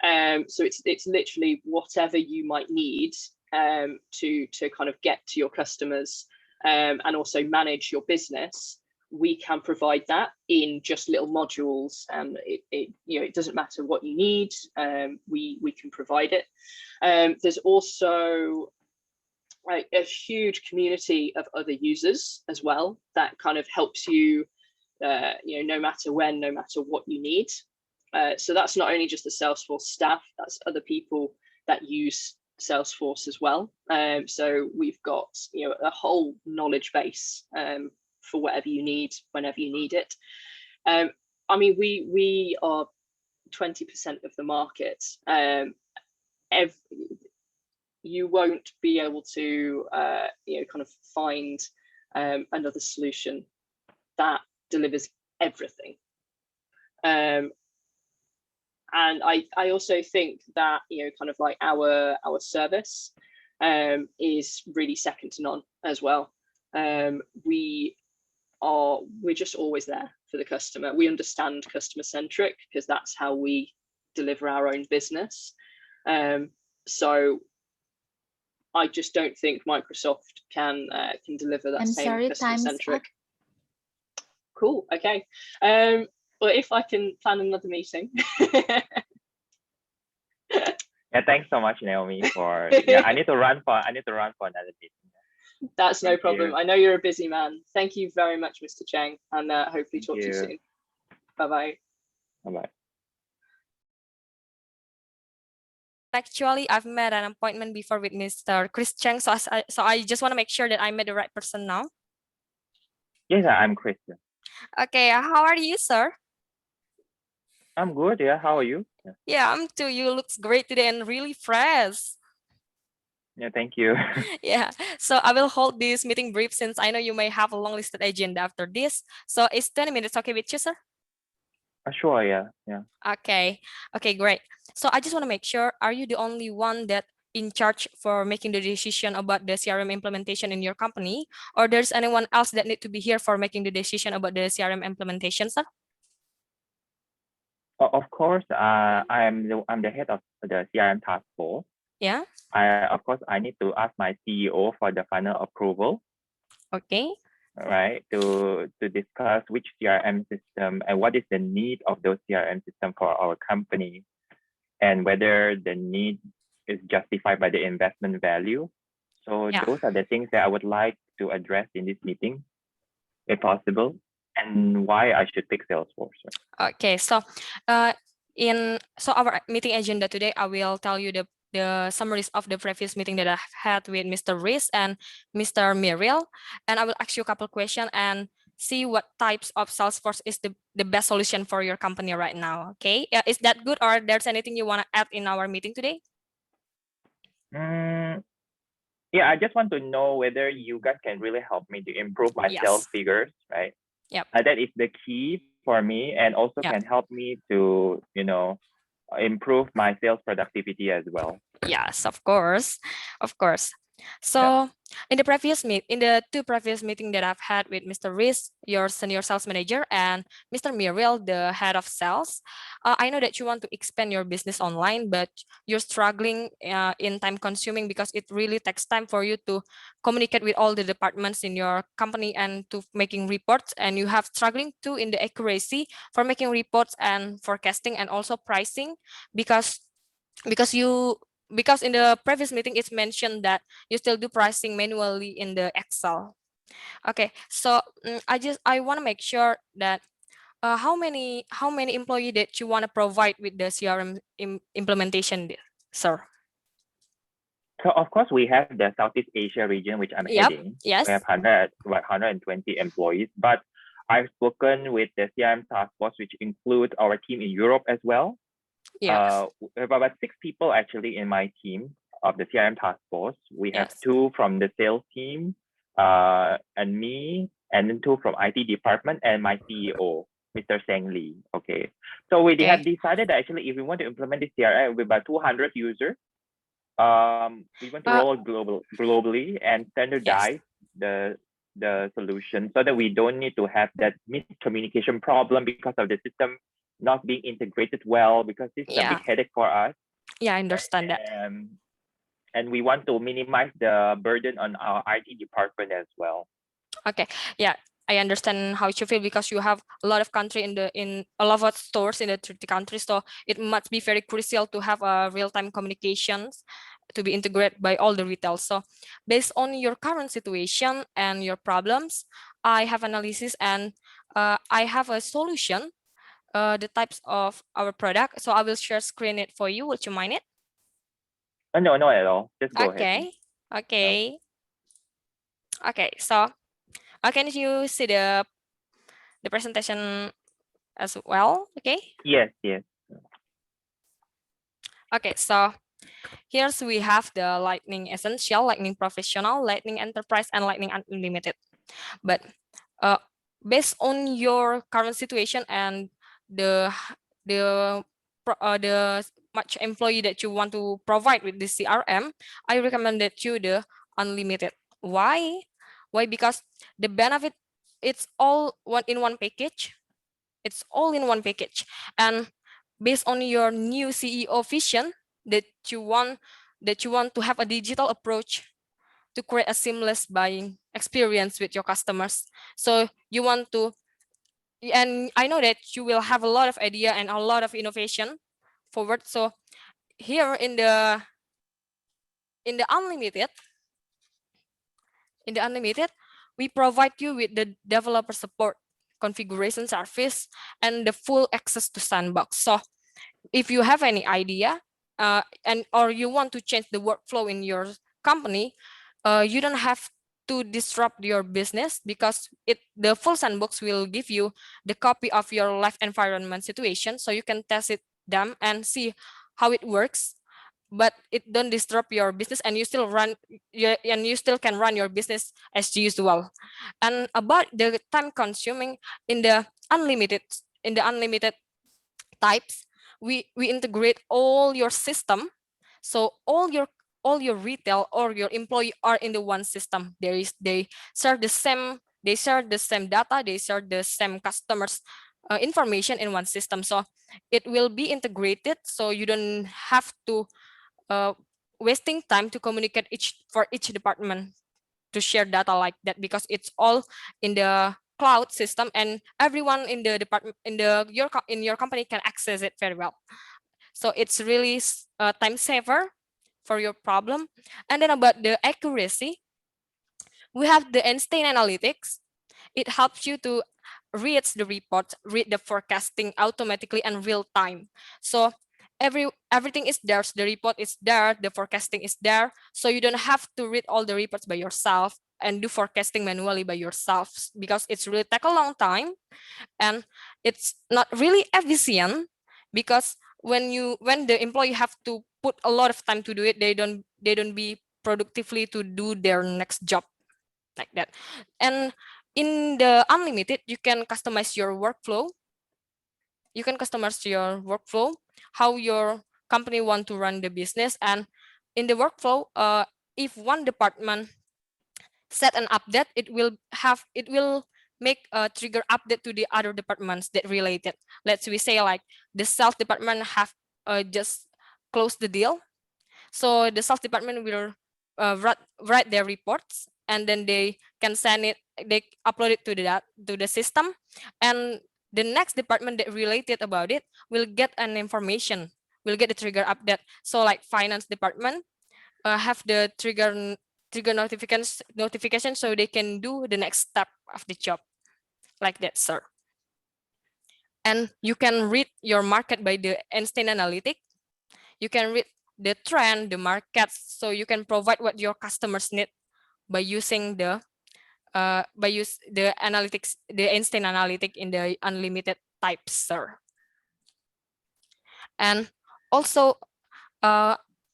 [SPEAKER 6] So it's literally whatever you might need to kind of get to your customers and also manage your business. We can provide that in just little modules, and it doesn't matter what you need. We can provide it. There's also a huge community of other users as well that kind of helps you, no matter when, no matter what you need. So that's not only just the Salesforce staff, that's other people that use Salesforce as well. So we've got a whole knowledge base for whatever you need, whenever you need it. I mean, we are 20% of the market. You won't be able to kind of find another solution that delivers everything. And I also think that kind of like our service is really second to none as well. We're just always there for the customer. We understand customer centric because that's how we deliver our own business. So I just don't think Microsoft can deliver that same customer centric. Cool. Okay. Well, if I can plan another meeting.
[SPEAKER 2] Yeah, thanks so much, Naomi. I need to run for another meeting.
[SPEAKER 6] That's no problem. I know you're a busy man. Thank you very much, Mr. Cheng, and hopefully talk to you soon. Bye-bye.
[SPEAKER 2] Bye-bye.
[SPEAKER 7] Actually, I've made an appointment before with Mr. Chris Cheng, so I just want to make sure that I met the right person now.
[SPEAKER 2] Yes, I'm Chris.
[SPEAKER 7] Okay, how are you, sir?
[SPEAKER 2] I'm good. Yeah, how are you?
[SPEAKER 7] Yeah, I'm too. You look great today and really fresh.
[SPEAKER 2] Yeah, thank you.
[SPEAKER 7] Yeah, so I will hold this meeting brief since I know you may have a long listed agenda after this. So is 20 minutes okay with you, sir?
[SPEAKER 2] Sure, yeah.
[SPEAKER 7] Okay, great. So I just want to make sure, are you the only one that in charge for making the decision about the CRM implementation in your company, or there's anyone else that need to be here for making the decision about the CRM implementation, sir?
[SPEAKER 2] Of course, I'm the head of the CRM task force.
[SPEAKER 7] Yeah.
[SPEAKER 2] Of course, I need to ask my CEO for the final approval.
[SPEAKER 7] Okay.
[SPEAKER 2] Right, to discuss which CRM system and what is the need of those CRM system for our company, and whether the need is justified by the investment value. So those are the things that I would like to address in this meeting, if possible, and why I should pick Salesforce.
[SPEAKER 7] Okay, so our meeting agenda today, I will tell you the summaries of the previous meeting that I had with Mr. Riz and Mr. Muriel, and I will ask you a couple of questions and see what types of Salesforce is the best solution for your company right now. Okay, is that good, or there's anything you want to add in our meeting today?
[SPEAKER 2] Yeah, I just want to know whether you guys can really help me to improve my sales figures, right?
[SPEAKER 7] Yep.
[SPEAKER 2] That is the key for me, and also can help me to, improve my sales productivity as well.
[SPEAKER 7] Yes, of course. So in the two previous meeting that I've had with Mr. Riz, your senior sales manager, and Mr. Muriel, the head of sales, I know that you want to expand your business online, but you're struggling in time consuming because it really takes time for you to communicate with all the departments in your company and to making reports, and you have struggling too in the accuracy for making reports and forecasting and also pricing because you because in the previous meeting it's mentioned that you still do pricing manually in the Excel. Okay, so I want to make sure that how many employee that you want to provide with the CRM implementation, sir?
[SPEAKER 2] So of course we have the Southeast Asia region, which I'm
[SPEAKER 7] Yep.
[SPEAKER 2] heading.
[SPEAKER 7] Yes.
[SPEAKER 2] We have 120 employees, but I've spoken with the CRM task force, which includes our team in Europe as well.
[SPEAKER 7] Yes.
[SPEAKER 2] We have about 6 people actually in my team of the CRM task force. We have
[SPEAKER 7] Yes.
[SPEAKER 2] 2 from the sales team, and me, and then 2 from IT department and my CEO, Mr. Seng Lee. Okay. So we
[SPEAKER 7] Okay.
[SPEAKER 2] have decided that actually if we want to implement this CRM with about 200 users, we want to roll globally and standardize the solution so that we don't need to have that miscommunication problem because of the system not being integrated well, because this is a big headache for us.
[SPEAKER 7] Yeah, I understand that.
[SPEAKER 2] And we want to minimize the burden on our IT department as well.
[SPEAKER 7] Okay, yeah, I understand how you feel because you have a lot of country in a lot of stores in the 30 countries, so it must be very crucial to have a real-time communications to be integrated by all the retail. So based on your current situation and your problems, I have analysis and I have a solution, the types of our product. So I will share screen it for you. Would you mind it?
[SPEAKER 2] No, not at all. Just go ahead.
[SPEAKER 7] Okay. Okay, so can you see the presentation as well? Okay.
[SPEAKER 2] Yes.
[SPEAKER 7] Okay, so here's we have the Lightning Essential, Lightning Professional, Lightning Enterprise, and Lightning Unlimited. But based on your current situation and the much employee that you want to provide with this CRM, I recommended you the Unlimited. Why? Because the benefit, it's all in one package. It's all in one package, and based on your new CEO vision that you want to have a digital approach to create a seamless buying experience with your customers. So you want to, and I know that you will have a lot of idea and a lot of innovation forward. So here in the unlimited, we provide you with the developer support, configuration service, and the full access to sandbox. So if you have any idea or you want to change the workflow in your company, you don't have to disrupt your business because the full sandbox will give you the copy of your live environment situation, so you can test them and see how it works, but it don't disrupt your business, and you still can run your business as usual. And about the time consuming in the unlimited types, we integrate all your system, so all your retail or your employee are in the one system. They share the same data, they share the same customers information in one system, so it will be integrated, so you don't have to wasting time to communicate for each department to share data like that, because it's all in the cloud system and everyone in the department in your company can access it very well. So it's really time saver for your problem. And then about the accuracy, we have the instant analytics. It helps you to read the reports, read the forecasting automatically and real time. So everything is there. So the report is there, the forecasting is there. So you don't have to read all the reports by yourself and do forecasting manually by yourself, because it's really take a long time and it's not really efficient, because when the employee have to put a lot of time to do it, they don't be productively to do their next job like that. And in the unlimited, you can customize your workflow. How your company want to run the business. And in the workflow, if one department set an update, it will make a trigger update to the other departments that related. Let's we say like the sales department have just closed the deal, so the sales department will write their reports, and then they can send it, they upload it to the system, and the next department that related about it will get an information, will get the trigger update. So like finance department have the trigger notification, so they can do the next step of the job, like that, sir. And you can read your market by the instant analytic. You can read the trend, the markets, so you can provide what your customers need by using the analytics, the instant analytic in the unlimited types, sir. And also,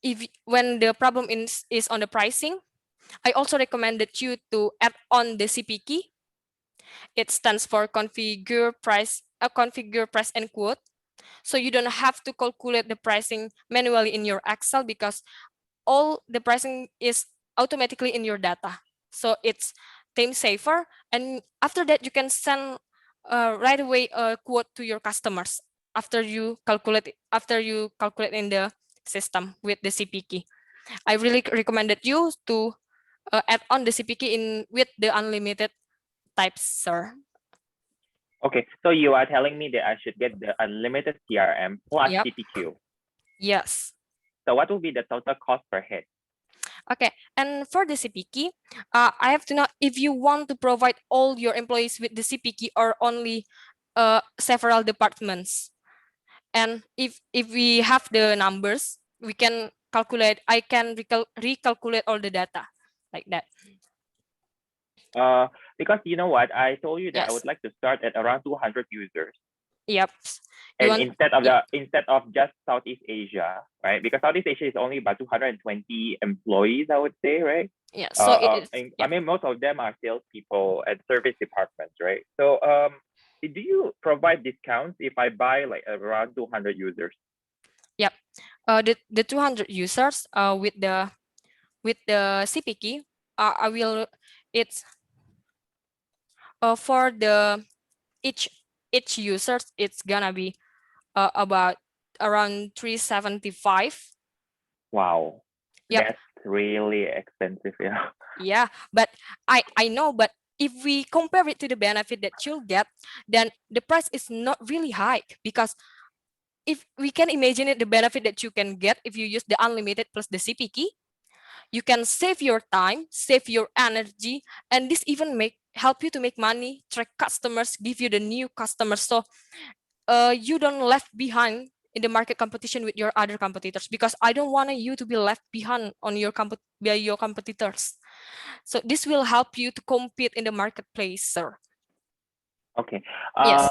[SPEAKER 7] if when the problem is on the pricing, I also recommended you to add on the CPK. It stands for configure price and quote. So you don't have to calculate the pricing manually in your Excel, because all the pricing is automatically in your data. So it's time safer. And after that, you can send right away a quote to your customers after you calculate in the system with the CPK. I really recommended you to add on the CPK in with the unlimited types, sir.
[SPEAKER 2] Okay, so you are telling me that I should get the unlimited CRM plus
[SPEAKER 7] Yep.
[SPEAKER 2] CPQ.
[SPEAKER 7] Yes.
[SPEAKER 2] So what will be the total cost per head?
[SPEAKER 7] Okay, and for the CPK, I have to know if you want to provide all your employees with the CPK or only several departments. And if we have the numbers, we can calculate. I can recalculate all the data like that.
[SPEAKER 2] Because you know what, I told you that I
[SPEAKER 7] Yes.
[SPEAKER 2] would like to start at around 200 users.
[SPEAKER 7] Yep.
[SPEAKER 2] And instead of just Southeast Asia, right? Because Southeast Asia is only about 220 employees, I would say, right?
[SPEAKER 7] Yeah. So
[SPEAKER 2] I mean, most of them are salespeople and service departments, right? So do you provide discounts if I buy like around 200 users?
[SPEAKER 7] Yep. The 200 users with the CPK, I will it's for the each users, it's gonna be about around 375.
[SPEAKER 2] Wow.
[SPEAKER 7] Yep.
[SPEAKER 2] That's really expensive, yeah.
[SPEAKER 7] Yeah, but I know, but if we compare it to the benefit that you'll get, then the price is not really high, because if we can imagine it, the benefit that you can get if you use the unlimited plus the CPK, you can save your time, save your energy, and this even help you to make money, track customers, give you the new customers, so you don't left behind in the market competition with your other competitors, because I don't want you to be left behind on your by your competitors. So this will help you to compete in the marketplace, sir.
[SPEAKER 2] Okay.
[SPEAKER 7] Yes.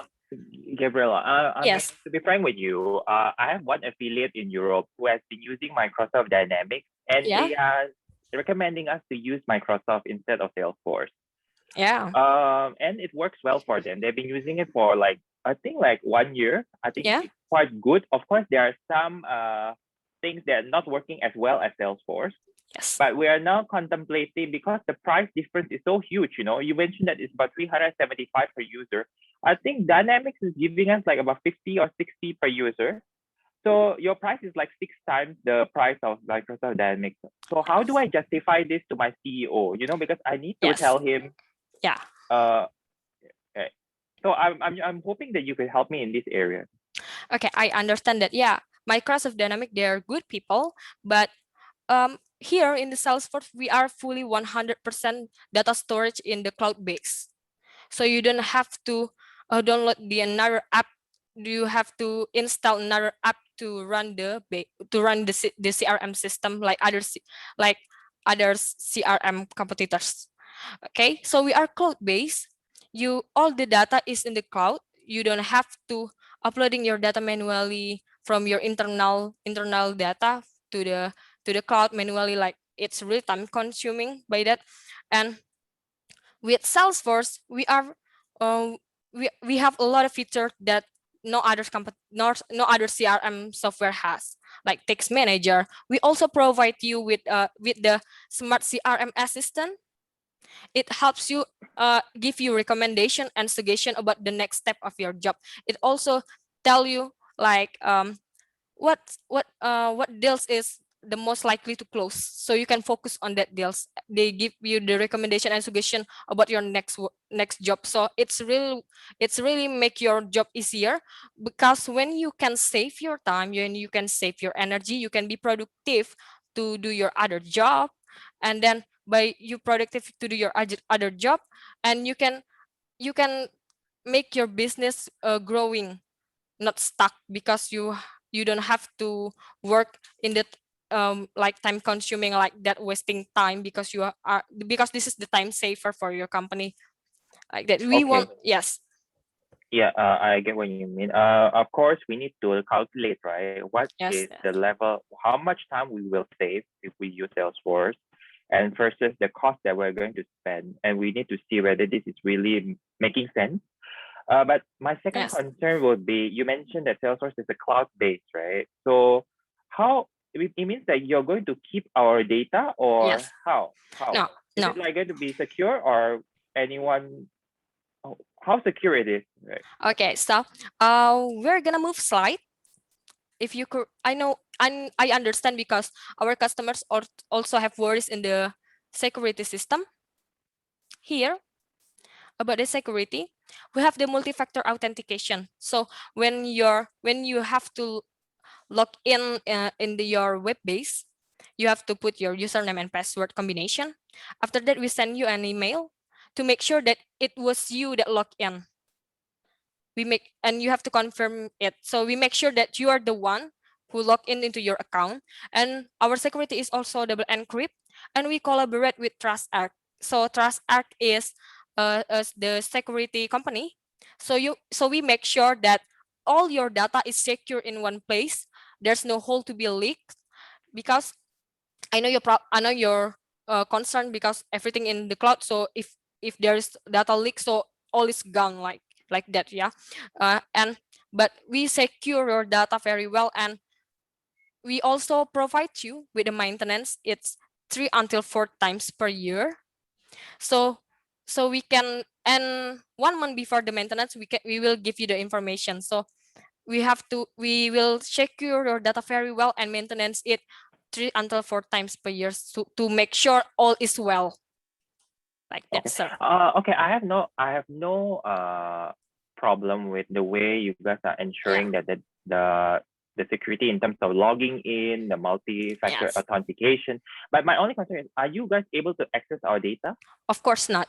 [SPEAKER 2] Gabriela,
[SPEAKER 7] Yes.
[SPEAKER 2] to be frank with you, I have one affiliate in Europe who has been using Microsoft Dynamics, and
[SPEAKER 7] Yeah.
[SPEAKER 2] they are recommending us to use Microsoft instead of Salesforce.
[SPEAKER 7] Yeah.
[SPEAKER 2] And it works well for them. They've been using it for like, I think like 1 year. I think
[SPEAKER 7] Yeah.
[SPEAKER 2] it's quite good. Of course, there are some things that are not working as well as Salesforce.
[SPEAKER 7] Yes.
[SPEAKER 2] But we are now contemplating, because the price difference is so huge, you know, you mentioned that it's about 375 per user. I think Dynamics is giving us like about 50 or 60 per user. So your price is like 6 times the price of Microsoft Dynamics. So how do I justify this to my CEO? You know, because I need to
[SPEAKER 7] Yes.
[SPEAKER 2] tell him.
[SPEAKER 7] Yeah.
[SPEAKER 2] So I'm hoping that you could help me in this area.
[SPEAKER 7] Okay, I understand that. Yeah, Microsoft Dynamics, they are good people, but here in the Salesforce, we are fully 100% data storage in the cloud base. So you don't have to download the another app. You have to install another app to run the CRM system like other CRM competitors. Okay, so we are cloud based. All the data is in the cloud. You don't have to uploading your data manually from your internal data to the cloud manually, like it's really time consuming by that. And with Salesforce, we have a lot of features that no other CRM software has. like text manager. We also provide you with the smart CRM assistant. It helps you give you recommendation and suggestion about the next step of your job. It also tell you like what deals is the most likely to close, so you can focus on that deals. They give you the recommendation and suggestion about your next job. So it's really make your job easier, because when you can save your time, when you can save your energy, you can be productive to do your other job. And then by you productive to do your other job, and you can make your business growing, not stuck, because you don't have to work in that like time consuming, like that, wasting time, because you are because this is the time saver for your company, like that. We
[SPEAKER 2] Okay.
[SPEAKER 7] want, yes,
[SPEAKER 2] Yeah, I get what you mean. Of course, we need to calculate, right? What
[SPEAKER 7] yes,
[SPEAKER 2] is the level, how much time we will save if we use Salesforce, and versus the cost that we're going to spend. And we need to see whether this is really making sense. But my second
[SPEAKER 7] yes,
[SPEAKER 2] concern would be, you mentioned that Salesforce is a cloud-based, right? So how, it means that you're going to keep our data, or
[SPEAKER 7] yes.
[SPEAKER 2] how? How?
[SPEAKER 7] No,
[SPEAKER 2] Is
[SPEAKER 7] no.
[SPEAKER 2] it like going to be secure, or anyone, how secure it is, right?
[SPEAKER 7] Okay, so we're gonna move slide. If you could, I know, I understand, because our customers also have worries in the security system. Here, about the security, we have the multi-factor authentication. So when you have to log in your web base, you have to put your username and password combination. After that, we send you an email to make sure that it was you that logged in. And you have to confirm it. So we make sure that you are the one who log in into your account. And our security is also double encrypt, and we collaborate with TrustArc. So TrustArc is the security company. So we make sure that all your data is secure in one place. There's no hole to be leaked, because I know your concern, because everything in the cloud. So if there is data leak, so all is gone, like that, yeah. But we secure your data very well, and we also provide you with the maintenance. It's 3 until 4 times per year. So we can, and 1 month before the maintenance, we will give you the information. So we will secure your data very well and maintenance it 3 until 4 times per year, to make sure all is well, like that,
[SPEAKER 2] Okay.
[SPEAKER 7] sir.
[SPEAKER 2] Okay. I have no problem with the way you guys are ensuring that the security in terms of logging in, the multi-factor
[SPEAKER 7] Yes.
[SPEAKER 2] authentication. But my only concern is, are you guys able to access our data?
[SPEAKER 7] Of course not.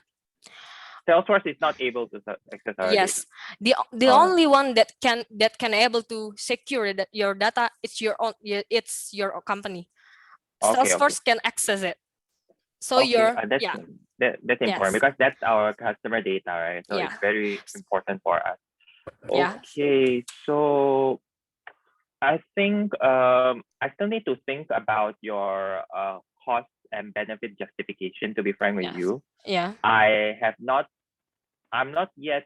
[SPEAKER 2] Salesforce is not able to access our
[SPEAKER 7] Yes,
[SPEAKER 2] data.
[SPEAKER 7] the only one that can able to secure that your data, it's your own, it's your company.
[SPEAKER 2] Okay.
[SPEAKER 7] Salesforce can access it. So
[SPEAKER 2] Okay. That's
[SPEAKER 7] yeah,
[SPEAKER 2] that's important,
[SPEAKER 7] yes,
[SPEAKER 2] because that's our customer data, right? So
[SPEAKER 7] yeah,
[SPEAKER 2] it's very important for us.
[SPEAKER 7] yeah,
[SPEAKER 2] Okay. So I think I still need to think about your cost and benefit justification, to be frank with
[SPEAKER 7] yes,
[SPEAKER 2] you.
[SPEAKER 7] yeah.
[SPEAKER 2] I'm not yet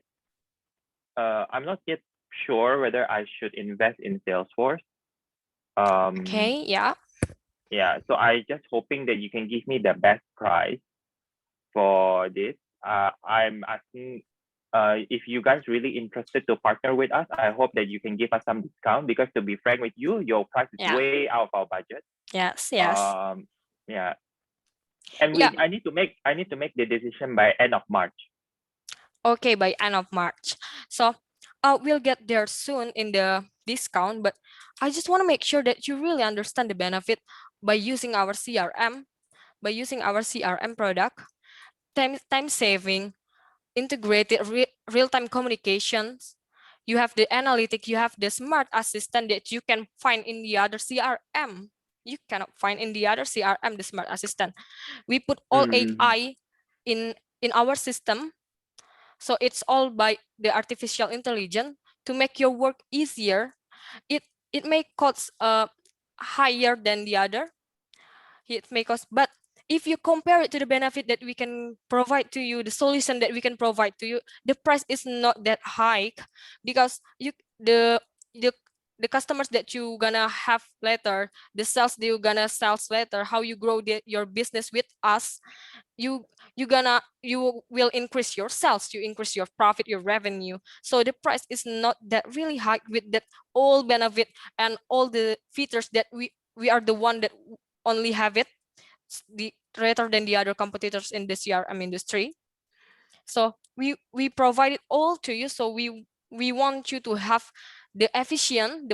[SPEAKER 2] sure whether I should invest in Salesforce.
[SPEAKER 7] Okay, yeah,
[SPEAKER 2] Yeah, so I just hoping that you can give me the best price for this. I'm asking if you guys really interested to partner with us, I hope that you can give us some discount, because to be frank with you, your price is
[SPEAKER 7] yeah,
[SPEAKER 2] way out of our budget.
[SPEAKER 7] yes,
[SPEAKER 2] Yeah. And
[SPEAKER 7] yeah.
[SPEAKER 2] I need to make the decision by end of March.
[SPEAKER 7] Okay, by end of March. So we'll get there soon in the discount, but I just want to make sure that you really understand the benefit by using our CRM, product, time saving, integrated real-time communications. You have the analytic, you have the smart assistant that you can find in the other CRM. You cannot find in the other CRM, the smart assistant. We put all AI in our system. So it's all by the artificial intelligence to make your work easier. It may cost higher than the other. It may cost, but if you compare it to the benefit that we can provide to you, the solution that we can provide to you, the price is not that high, because the the customers that you gonna have later, the sales that you gonna sales later, how you grow your business with us, you will increase your sales, you increase your profit, your revenue. So the price is not that really high with that all benefit and all the features that we are the one that only have it, rather than the other competitors in the CRM industry. So we provide it all to you. So we want you to have the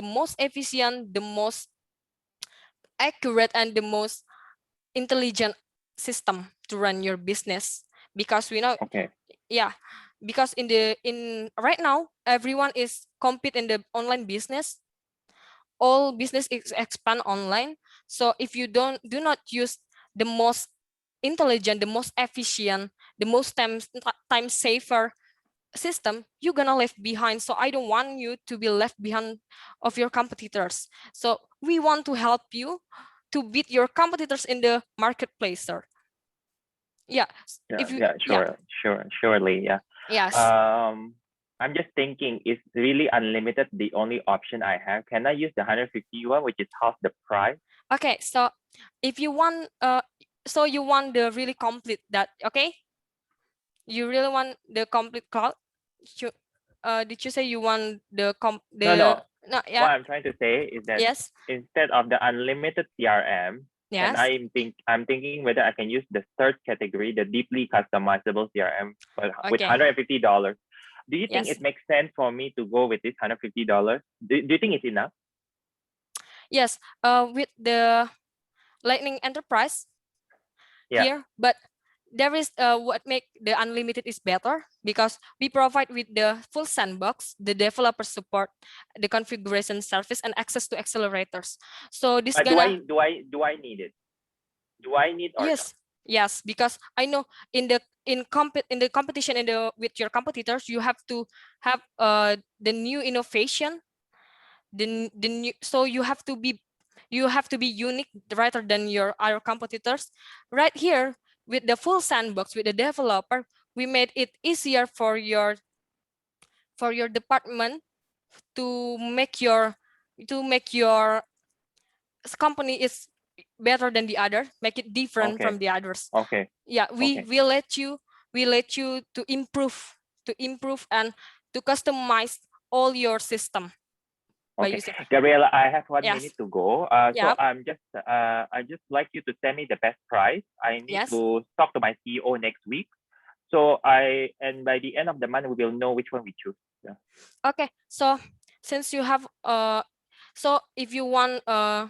[SPEAKER 7] most efficient, the most accurate, and the most intelligent system to run your business, because we know,
[SPEAKER 2] Okay.
[SPEAKER 7] yeah, because in right now everyone is compete in the online business. All business is expand online. So if you do not use the most intelligent, the most efficient, the most time safer system, you're gonna left behind. So I don't want you to be left behind of your competitors. So we want to help you to beat your competitors in the marketplace, sir. Yeah.
[SPEAKER 2] Yeah,
[SPEAKER 7] If you,
[SPEAKER 2] yeah,
[SPEAKER 7] yeah,
[SPEAKER 2] surely, yeah.
[SPEAKER 7] yes.
[SPEAKER 2] I'm just thinking, is really unlimited the only option I have? Can I use the 150 one, which is half the price?
[SPEAKER 7] Okay, so if you want, so you want the really complete that, okay? You really want the complete cloud? Did you say you want the
[SPEAKER 2] No.
[SPEAKER 7] no, yeah,
[SPEAKER 2] What I'm trying to say is that
[SPEAKER 7] yes,
[SPEAKER 2] instead of the unlimited CRM, and
[SPEAKER 7] yes.
[SPEAKER 2] I'm thinking whether I can use the third category, the deeply customizable CRM, with
[SPEAKER 7] Okay.
[SPEAKER 2] $150. Do you think
[SPEAKER 7] Yes.
[SPEAKER 2] it makes sense for me to go with this $150? Do you think it's enough?
[SPEAKER 7] Yes. With the Lightning Enterprise
[SPEAKER 2] Yeah.
[SPEAKER 7] here, but there is what make the unlimited is better, because we provide with the full sandbox, the developer support, the configuration service, and access to accelerators. So this
[SPEAKER 2] Do
[SPEAKER 7] gonna,
[SPEAKER 2] I need it? Do I need or
[SPEAKER 7] yes, yes, because I know in the competition with your competitors, you have to have the new innovation, the new, so you have to be unique rather than your other competitors. Right here with the full sandbox with the developer, we made it easier for your department to make your company is better than the other, make it different
[SPEAKER 2] Okay.
[SPEAKER 7] from the others.
[SPEAKER 2] Okay.
[SPEAKER 7] Yeah,
[SPEAKER 2] Okay.
[SPEAKER 7] we let you to improve and to customize all your system by
[SPEAKER 2] Okay,
[SPEAKER 7] using.
[SPEAKER 2] Gabriela, I have 1
[SPEAKER 7] Yes.
[SPEAKER 2] minute to go. So
[SPEAKER 7] Yeah.
[SPEAKER 2] I just like you to send me the best price. I need
[SPEAKER 7] Yes.
[SPEAKER 2] to talk to my CEO next week. So and by the end of the month, we will know which one we choose. Yeah.
[SPEAKER 7] Okay. So since you have so if you want the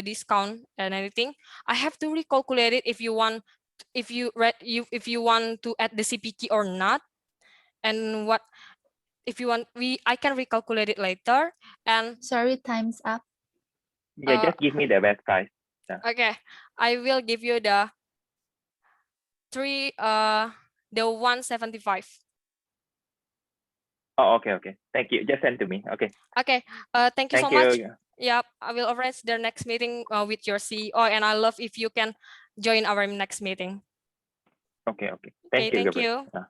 [SPEAKER 7] discount and anything, I have to recalculate it if you want if you want to add the CPT or not, and what if you want I can recalculate it later. And
[SPEAKER 8] Sorry, time's up.
[SPEAKER 2] Yeah, just give me the best price. Yeah.
[SPEAKER 7] okay, I will give you the 175.
[SPEAKER 2] Oh, okay. Thank you. Just send to me. Okay.
[SPEAKER 7] Okay. Thank you so
[SPEAKER 2] Thank
[SPEAKER 7] much.
[SPEAKER 2] you.
[SPEAKER 7] Yep, I will arrange their next meeting with your CEO, and I love if you can join our next meeting.
[SPEAKER 2] Okay.
[SPEAKER 7] Okay,
[SPEAKER 2] Thank you,
[SPEAKER 7] thank
[SPEAKER 2] Gabriela.
[SPEAKER 7] you.
[SPEAKER 2] Yeah.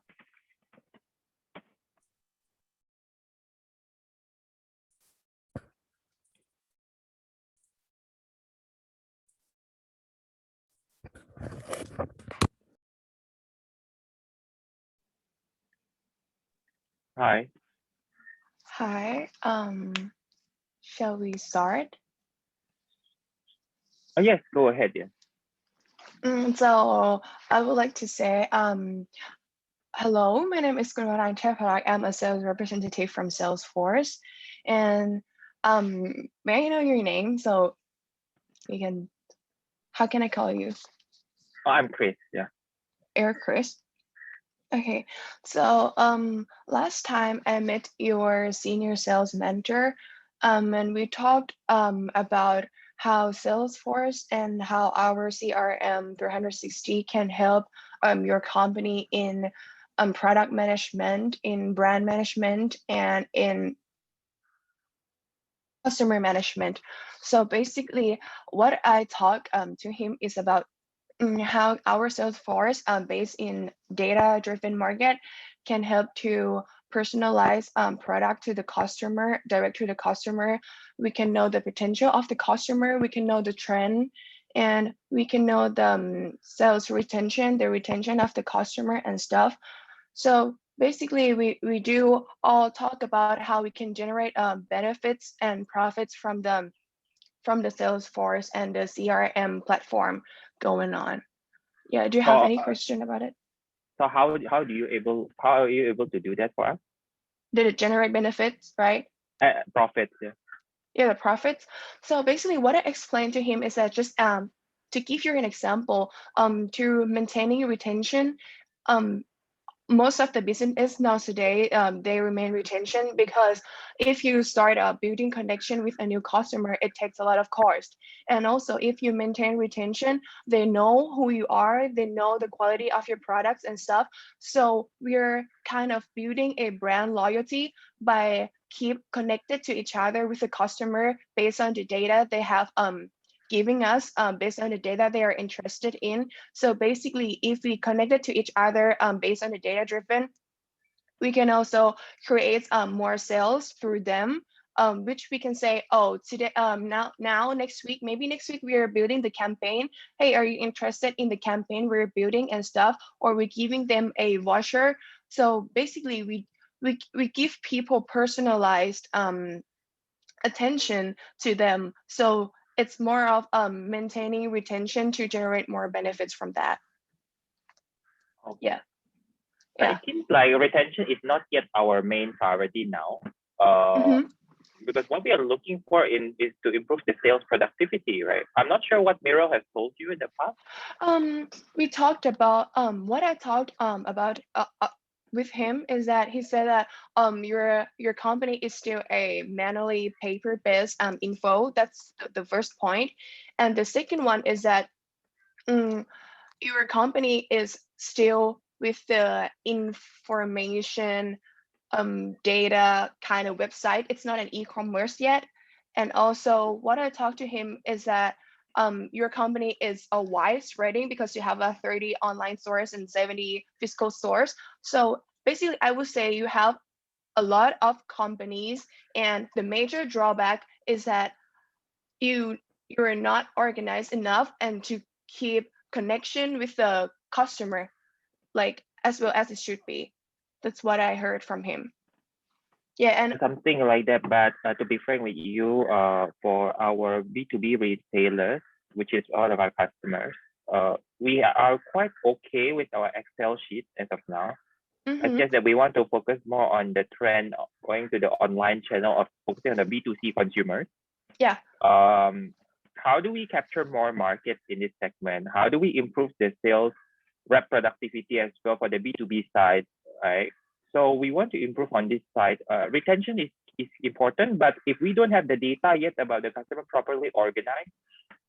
[SPEAKER 2] Hi.
[SPEAKER 9] Hi, shall we start?
[SPEAKER 2] Oh, yes, go ahead. Yeah.
[SPEAKER 9] So I would like to say, hello, my name is Gurvaran Cheparak. I'm a sales representative from Salesforce. And may I know your name so we can, how can I call you?
[SPEAKER 2] Oh, I'm Chris. Yeah.
[SPEAKER 9] Chris. Okay, so last time I met your senior sales mentor, and we talked about how Salesforce and how our CRM 360 can help your company in product management, in brand management, and in customer management. So basically, what I talked to him is about how our sales force based in data-driven market can help to personalized product to the customer, direct to the customer, we can know the potential of the customer, we can know the trend, and we can know the sales retention, the retention of the customer and stuff. So basically, we do all talk about how we can generate benefits and profits from the Salesforce and the CRM platform going on. Yeah, do you have any question about it?
[SPEAKER 2] So how are you able to do that for us?
[SPEAKER 9] Did it generate benefits, right?
[SPEAKER 2] Profits, yeah.
[SPEAKER 9] Yeah, the profits. So basically what I explained to him is that just to give you an example, to maintaining retention, most of the business nowadays, they remain retention because if you start building connection with a new customer, it takes a lot of cost. And also if you maintain retention, they know who you are, they know the quality of your products and stuff. So we're kind of building a brand loyalty by keep connected to each other with the customer based on the data they have giving us based on the data they are interested in. So basically, if we connected to each other based on the data driven, we can also create more sales through them, which we can say, oh, today, now, next week, maybe next week we are building the campaign. Hey, are you interested in the campaign we're building and stuff? Or we're giving them a voucher. So basically, we give people personalized attention to them. So it's more of maintaining retention to generate more benefits from that.
[SPEAKER 2] Okay.
[SPEAKER 9] Yeah.
[SPEAKER 2] But it seems like retention is not yet our main priority now. Because what we are looking for is to improve the sales productivity, right? I'm not sure what Miro has told you in the past.
[SPEAKER 9] We talked about what I talked about with him is that he said that your company is still a manually paper-based info. That's the first point. And the second one is that your company is still with the information data kind of website. It's not an e-commerce yet. And also what I talked to him is that your company is a wide spreading because you have a 30 online stores and 70 physical stores. So basically, I would say you have a lot of companies, and the major drawback is that you're not organized enough and to keep connection with the customer, like as well as it should be. That's what I heard from him. Yeah, and
[SPEAKER 2] something like that. But to be frank with you, for our B2B retailers, which is all of our customers, we are quite okay with our Excel sheet as of now. It's just that we want to focus more on the trend of going to the online channel of focusing on the B2C consumers.
[SPEAKER 9] Yeah.
[SPEAKER 2] How do we capture more markets in this segment? How do we improve the sales rep productivity as well for the B2B side, right? So we want to improve on this side. Retention is important, but if we don't have the data yet about the customer properly organized,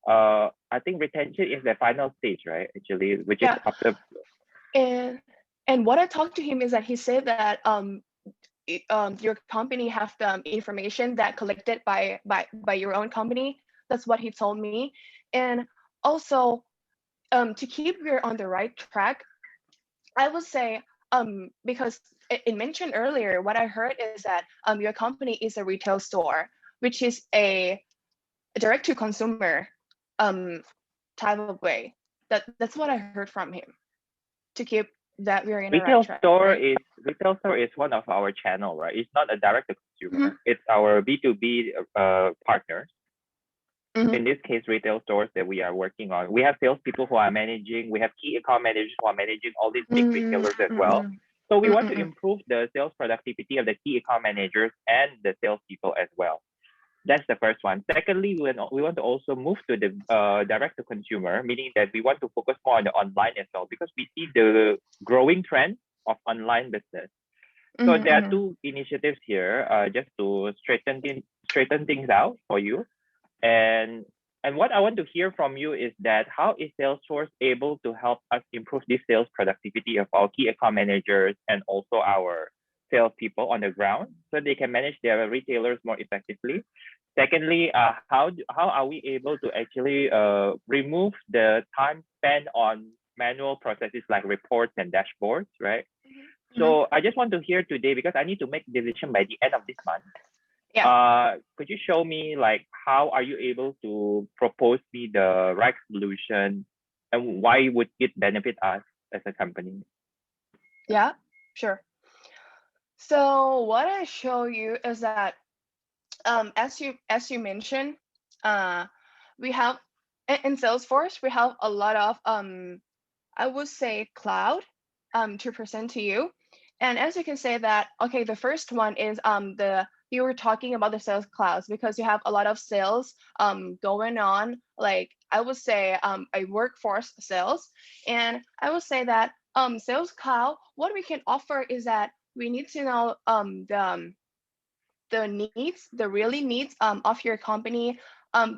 [SPEAKER 2] I think retention is the final stage, right? Actually, which is after.
[SPEAKER 9] And what I talked to him is that he said that your company have the information that collected by your own company. That's what he told me. And also, to keep you on the right track, I would say because it mentioned earlier, what I heard is that your company is a retail store, which is a direct to consumer type of way. That's what I heard from him. To keep that we're in the right track.
[SPEAKER 2] Retail store is one of our channel, right? It's not a direct to consumer. It's our B2B partners. In this case, retail stores that we are working on. We have salespeople who are managing. We have key account managers who are managing all these big retailers as well. So we want to improve the sales productivity of the key account managers and the salespeople as well. That's the first one. Secondly, we want to also move to the direct to consumer, meaning that we want to focus more on the online as well, because we see the growing trend of online business. So there are two initiatives here, just to straighten things out for you. And what I want to hear from you is that how is Salesforce able to help us improve the sales productivity of our key account managers and also our salespeople on the ground so they can manage their retailers more effectively? Secondly, how are we able to actually remove the time spent on manual processes like reports and dashboards, right? So I just want to hear today, because I need to make decision by the end of this month.
[SPEAKER 9] Yeah.
[SPEAKER 2] Could you show me like how are you able to propose me the right solution, and why would it benefit us as a company?
[SPEAKER 9] Yeah, sure. So what I show you is that as you mentioned, we have in Salesforce we have a lot of I would say cloud to present to you. And as you can say that, okay, the first one is you were talking about the sales clouds because you have a lot of sales going on, like I would say a workforce sales. And I would say that sales cloud, what we can offer is that we need to know the needs, the really needs of your company,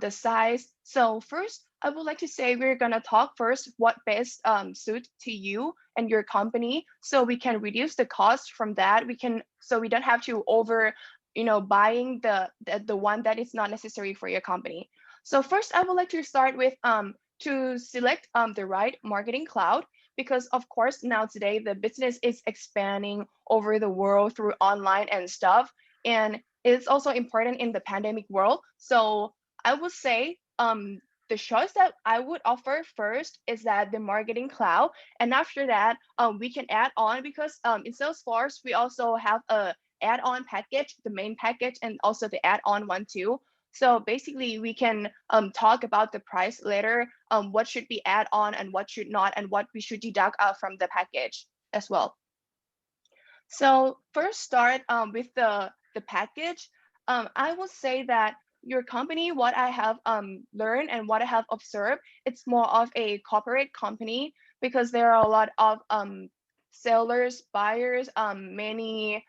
[SPEAKER 9] the size. So first, I would like to say we're gonna talk first what best suit to you and your company, so we can reduce the cost from that. So we don't have to over, buying the one that is not necessary for your company. So first, I would like to start with to select the right marketing cloud, because of course now today the business is expanding over the world through online and stuff, and it's also important in the pandemic world. So I would say the choice that I would offer first is that the marketing cloud, and after that we can add on, because in Salesforce we also have a add-on package, the main package, and also the add-on one too. So basically we can talk about the price later, what should be add on and what should not, and what we should deduct from the package as well. So first start with the package. I will say that your company, what I have learned and what I have observed, it's more of a corporate company, because there are a lot of sellers, buyers, many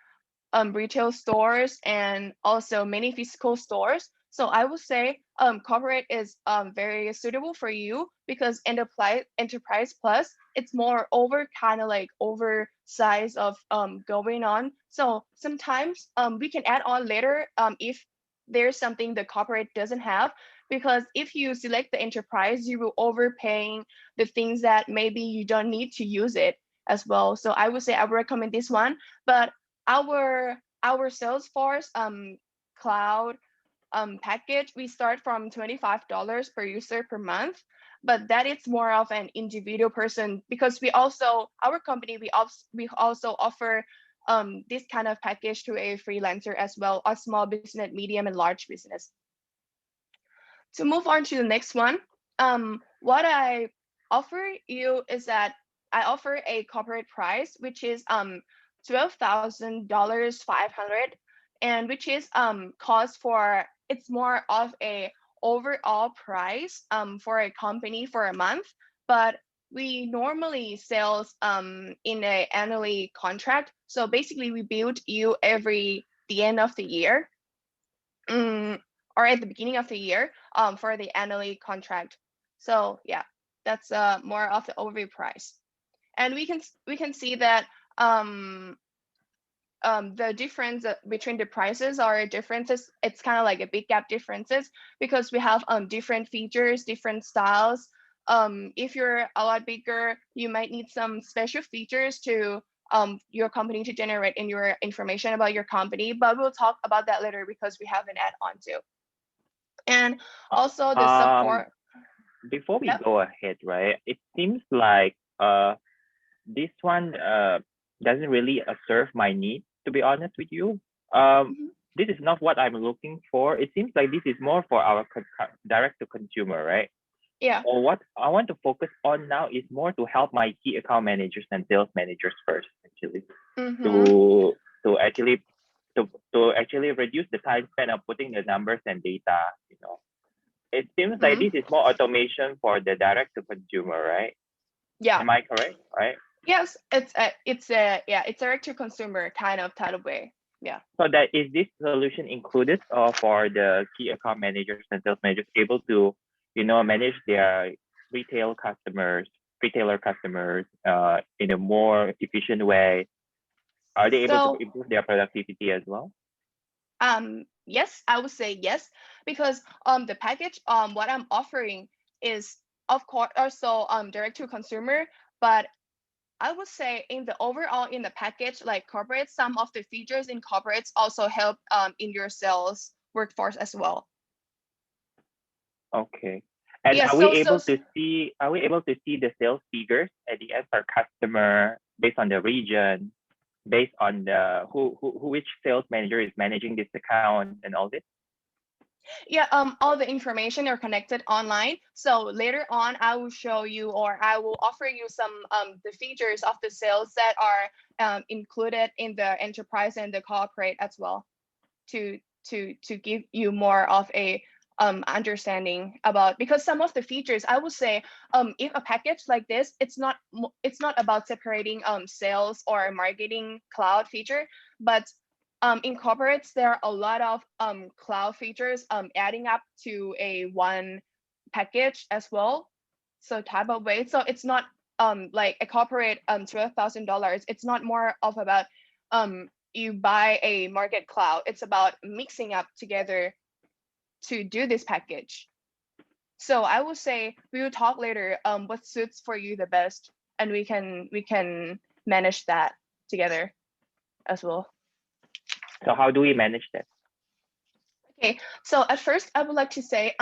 [SPEAKER 9] retail stores, and also many physical stores. So I would say corporate is very suitable for you, because enterprise plus, it's more over kind of like oversize of going on. So sometimes we can add on later if there's something the corporate doesn't have, because if you select the enterprise, you will overpaying the things that maybe you don't need to use it as well. So I would say I would recommend this one. But our Salesforce cloud package, we start from $25 per user per month, but that is more of an individual person, because our company, we also offer this kind of package to a freelancer as well, a small business, medium and large business. To move on to the next one, what I offer you is that I offer a corporate price, which is $12,500, and which is cost for, it's more of a overall price for a company for a month, but we normally sales in a annually contract. So basically we build you every the end of the year. Or at the beginning of the year for the annually contract. So yeah, that's more of the overview price. And we can see that the difference between the prices are differences. It's kind of like a big gap differences, because we have different features, different styles. If you're a lot bigger, you might need some special features to your company to generate in your information about your company, but we'll talk about that later because we have an add-on too. And also the support.
[SPEAKER 2] Before we
[SPEAKER 9] Yep.
[SPEAKER 2] go ahead, right? It seems like this one doesn't really serve my need, to be honest with you. This is not what I'm looking for. It seems like this is more for our direct to consumer, right?
[SPEAKER 9] Yeah.
[SPEAKER 2] Or what I want to focus on now is more to help my key account managers and sales managers first, actually, to actually reduce the time spent on putting the numbers and data. It seems like this is more automation for the direct to consumer, right?
[SPEAKER 9] Yeah.
[SPEAKER 2] Am I correct? Right?
[SPEAKER 9] Yes, it's direct to consumer kind of way. Yeah.
[SPEAKER 2] So that is this solution included for the key account managers and sales managers able to, manage their retailer customers in a more efficient way? Are they able to improve their productivity as well?
[SPEAKER 9] Yes, I would say yes, because the package what I'm offering is of course also direct to consumer, but I would say in the overall in the package, like corporate, some of the features in corporates also help in your sales workforce as well.
[SPEAKER 2] Okay. And
[SPEAKER 9] Yeah,
[SPEAKER 2] are
[SPEAKER 9] so
[SPEAKER 2] we able to see the sales figures at the end per customer based on the region, based on the which sales manager is managing this account and all this?
[SPEAKER 9] yeah, all the information are connected online. So later on, I will show you, or I will offer you some the features of the sales that are included in the enterprise and the corporate as well, to give you more of a understanding about, because some of the features I would say if a package like this, it's not about separating sales or marketing cloud feature, but in corporates there are a lot of cloud features adding up to a one package as well, so type of way. So it's not like a corporate $12,000, it's not more of about you buy a market cloud. It's about mixing up together to do this package. So I will say we will talk later what suits for you the best, and we can manage that together as well.
[SPEAKER 2] So how do we manage that?
[SPEAKER 9] Okay, so at first I would like to say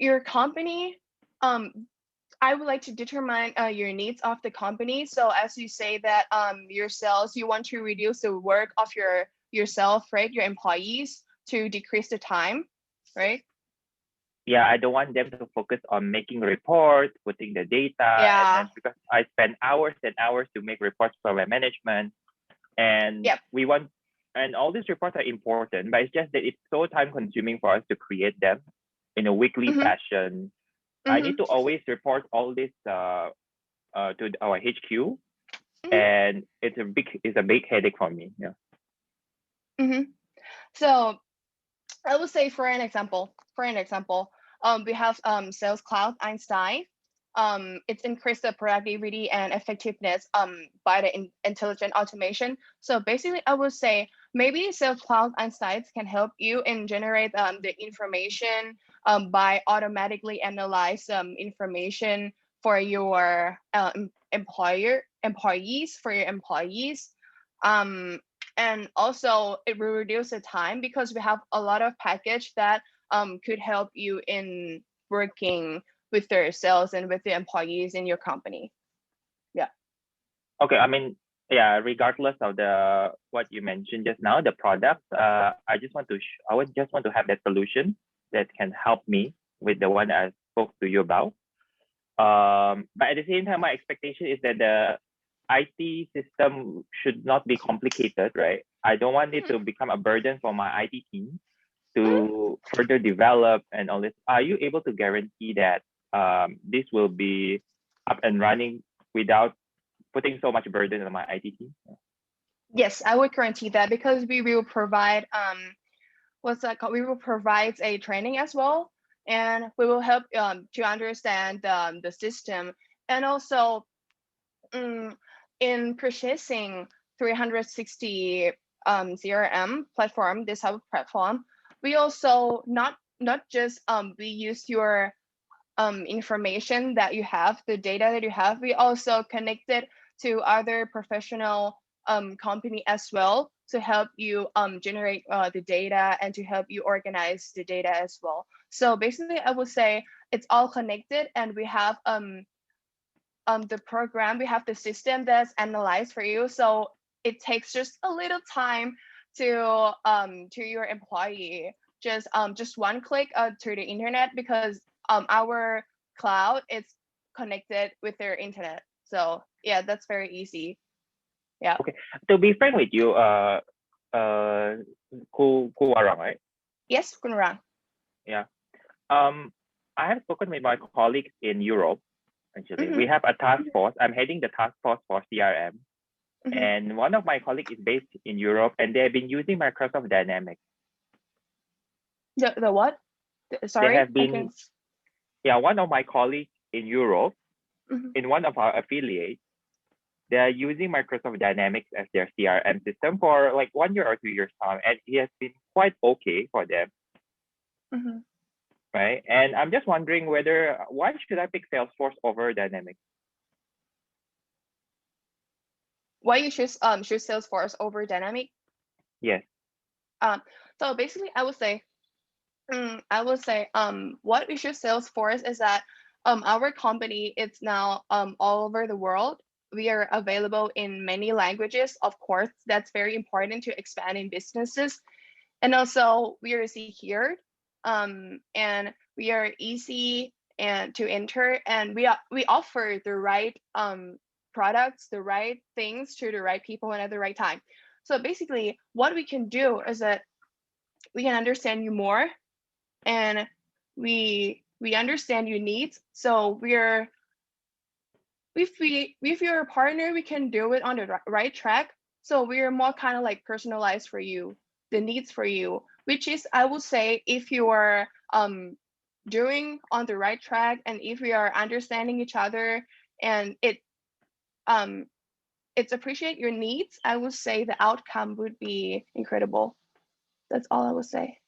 [SPEAKER 9] your company, I would like to determine your needs of the company. So as you say that your sales, you want to reduce the work of yourself, right? Your employees, to decrease the time, right?
[SPEAKER 2] Yeah, I don't want them to focus on making reports, putting the data,
[SPEAKER 9] Yeah.
[SPEAKER 2] and then because I spend hours and hours to make reports for my management, and
[SPEAKER 9] Yep.
[SPEAKER 2] we want, and all these reports are important, but it's just that it's so time consuming for us to create them in a weekly fashion. I need to always report all this to our HQ, and it's a big headache for me. Yeah.
[SPEAKER 9] So I would say for an example, we have Sales Cloud Einstein. It's increased the productivity and effectiveness by the intelligent automation. So basically, I would say maybe Sales Cloud Einstein can help you in generate the information by automatically analyze information for your employees. And also it will reduce the time because we have a lot of package that could help you in working with their sales and with the employees in your company. Yeah.
[SPEAKER 2] Okay, I mean, yeah, regardless of the what you mentioned just now, the product, I would just want to have that solution that can help me with the one I spoke to you about. But at the same time, my expectation is that the IT system should not be complicated, right? I don't want it to become a burden for my IT team to further develop and all this. Are you able to guarantee that this will be up and running without putting so much burden on my IT team?
[SPEAKER 9] Yes, I would guarantee that, because we will provide what's that called? We will provide a training as well, and we will help to understand the system, and also in purchasing 360 CRM platform, this type of platform, we also not just we use your information that you have, the data that you have, we also connect it to other professional company as well to help you generate the data and to help you organize the data as well. So basically, I would say it's all connected, and we have the program, we have the system that's analyzed for you. So it takes just a little time to your employee, just one click to the internet, because our cloud is connected with their internet. So yeah, that's very easy. Yeah.
[SPEAKER 2] Okay. To be frank with you, Kuwarang, right?
[SPEAKER 9] Yes, Kunrang.
[SPEAKER 2] Yeah. I have spoken with my colleagues in Europe. Actually, we have a task force. I'm heading the task force for CRM, and one of my colleagues is based in Europe, and they have been using Microsoft Dynamics.
[SPEAKER 9] The what? Sorry.
[SPEAKER 2] They have been, yeah, one of my colleagues in Europe, in one of our affiliates, they are using Microsoft Dynamics as their CRM system for like 1 year or 2 years time, and it has been quite okay for them. Right? And I'm just wondering why should I pick Salesforce over Dynamics?
[SPEAKER 9] why you choose Salesforce over Dynamic?
[SPEAKER 2] Yes.
[SPEAKER 9] So basically, I would say, what we choose Salesforce is that our company is now all over the world. We are available in many languages. Of course, that's very important to expand in businesses. And also, we are secured, and we are easy and to enter, and we offer the right products, the right things to the right people and at the right time. So basically, what we can do is that we can understand you more, and we understand your needs. So we're if you're a partner, we can do it on the right track. So we're more kind of like personalized for you, the needs for you, which is, I would say, if you are doing on the right track, and if we are understanding each other, and it's appreciate your needs, I would say the outcome would be incredible. That's all I would say.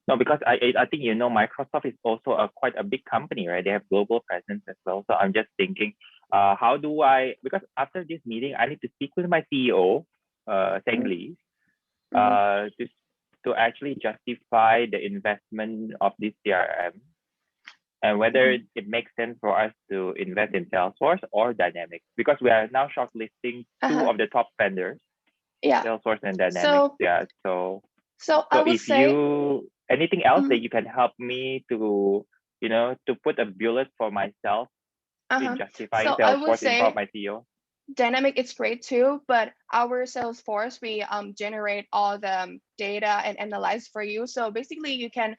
[SPEAKER 2] No, because I think Microsoft is also quite a big company, right? They have global presence as well. So I'm just thinking, how do I? Because after this meeting, I need to speak with my CEO, Teng Lee, to actually justify the investment of this CRM, and whether it makes sense for us to invest in Salesforce or Dynamics, because we are now shortlisting two of the top vendors, Salesforce and Dynamics. So
[SPEAKER 9] I would
[SPEAKER 2] if
[SPEAKER 9] say,
[SPEAKER 2] anything else that you can help me to, to put a bullet for myself in justifying
[SPEAKER 9] so I would
[SPEAKER 2] Salesforce in front of
[SPEAKER 9] say
[SPEAKER 2] my CEO.
[SPEAKER 9] Dynamic is great too, but our Salesforce, we generate all the data and analyze for you. So basically, you can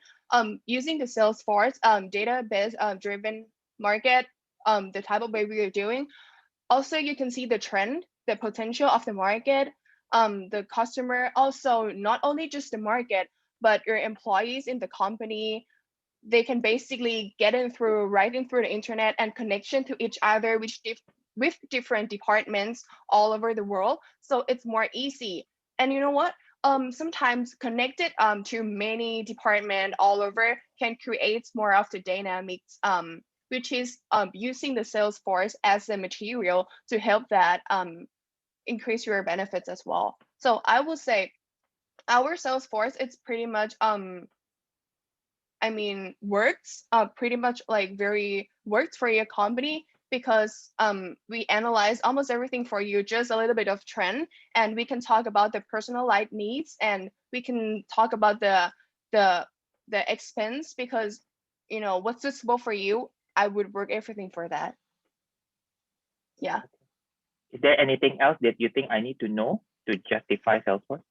[SPEAKER 9] using the Salesforce database driven market, the type of way we are doing. Also, you can see the trend, the potential of the market, the customer. Also, not only just the market, but your employees in the company. They can basically get in through right in through the internet and connection to each other, which with different departments all over the world. So it's more easy. And you know what? Sometimes connected to many departments all over can create more of the dynamics, which is using the Salesforce as a material to help that increase your benefits as well. So I will say our Salesforce, it's pretty much works pretty much like very works for your company, because we analyze almost everything for you, just a little bit of trend, and we can talk about the personalized needs, and we can talk about the expense, because what's suitable for you, I would work everything for that. Yeah.
[SPEAKER 2] Is there anything else that you think I need to know to justify Salesforce?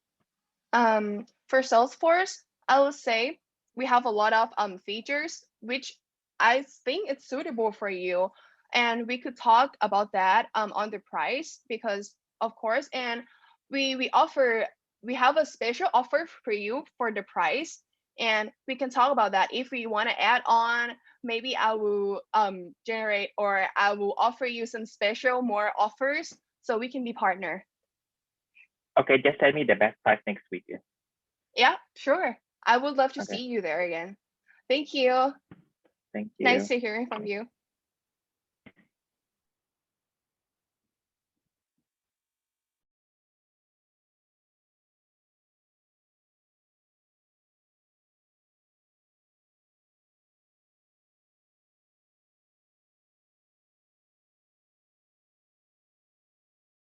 [SPEAKER 9] For Salesforce, I would say we have a lot of features which I think it's suitable for you, and we could talk about that on the price, because of course, and we have a special offer for you for the price, and we can talk about that. If we want to add on, maybe I will generate, or I will offer you some special more offers, so we can be partner.
[SPEAKER 2] Okay, just tell me the best price next week.
[SPEAKER 9] Yeah, sure. I would love to see you there again. Thank you.
[SPEAKER 2] Thank you.
[SPEAKER 9] Nice to hear from you.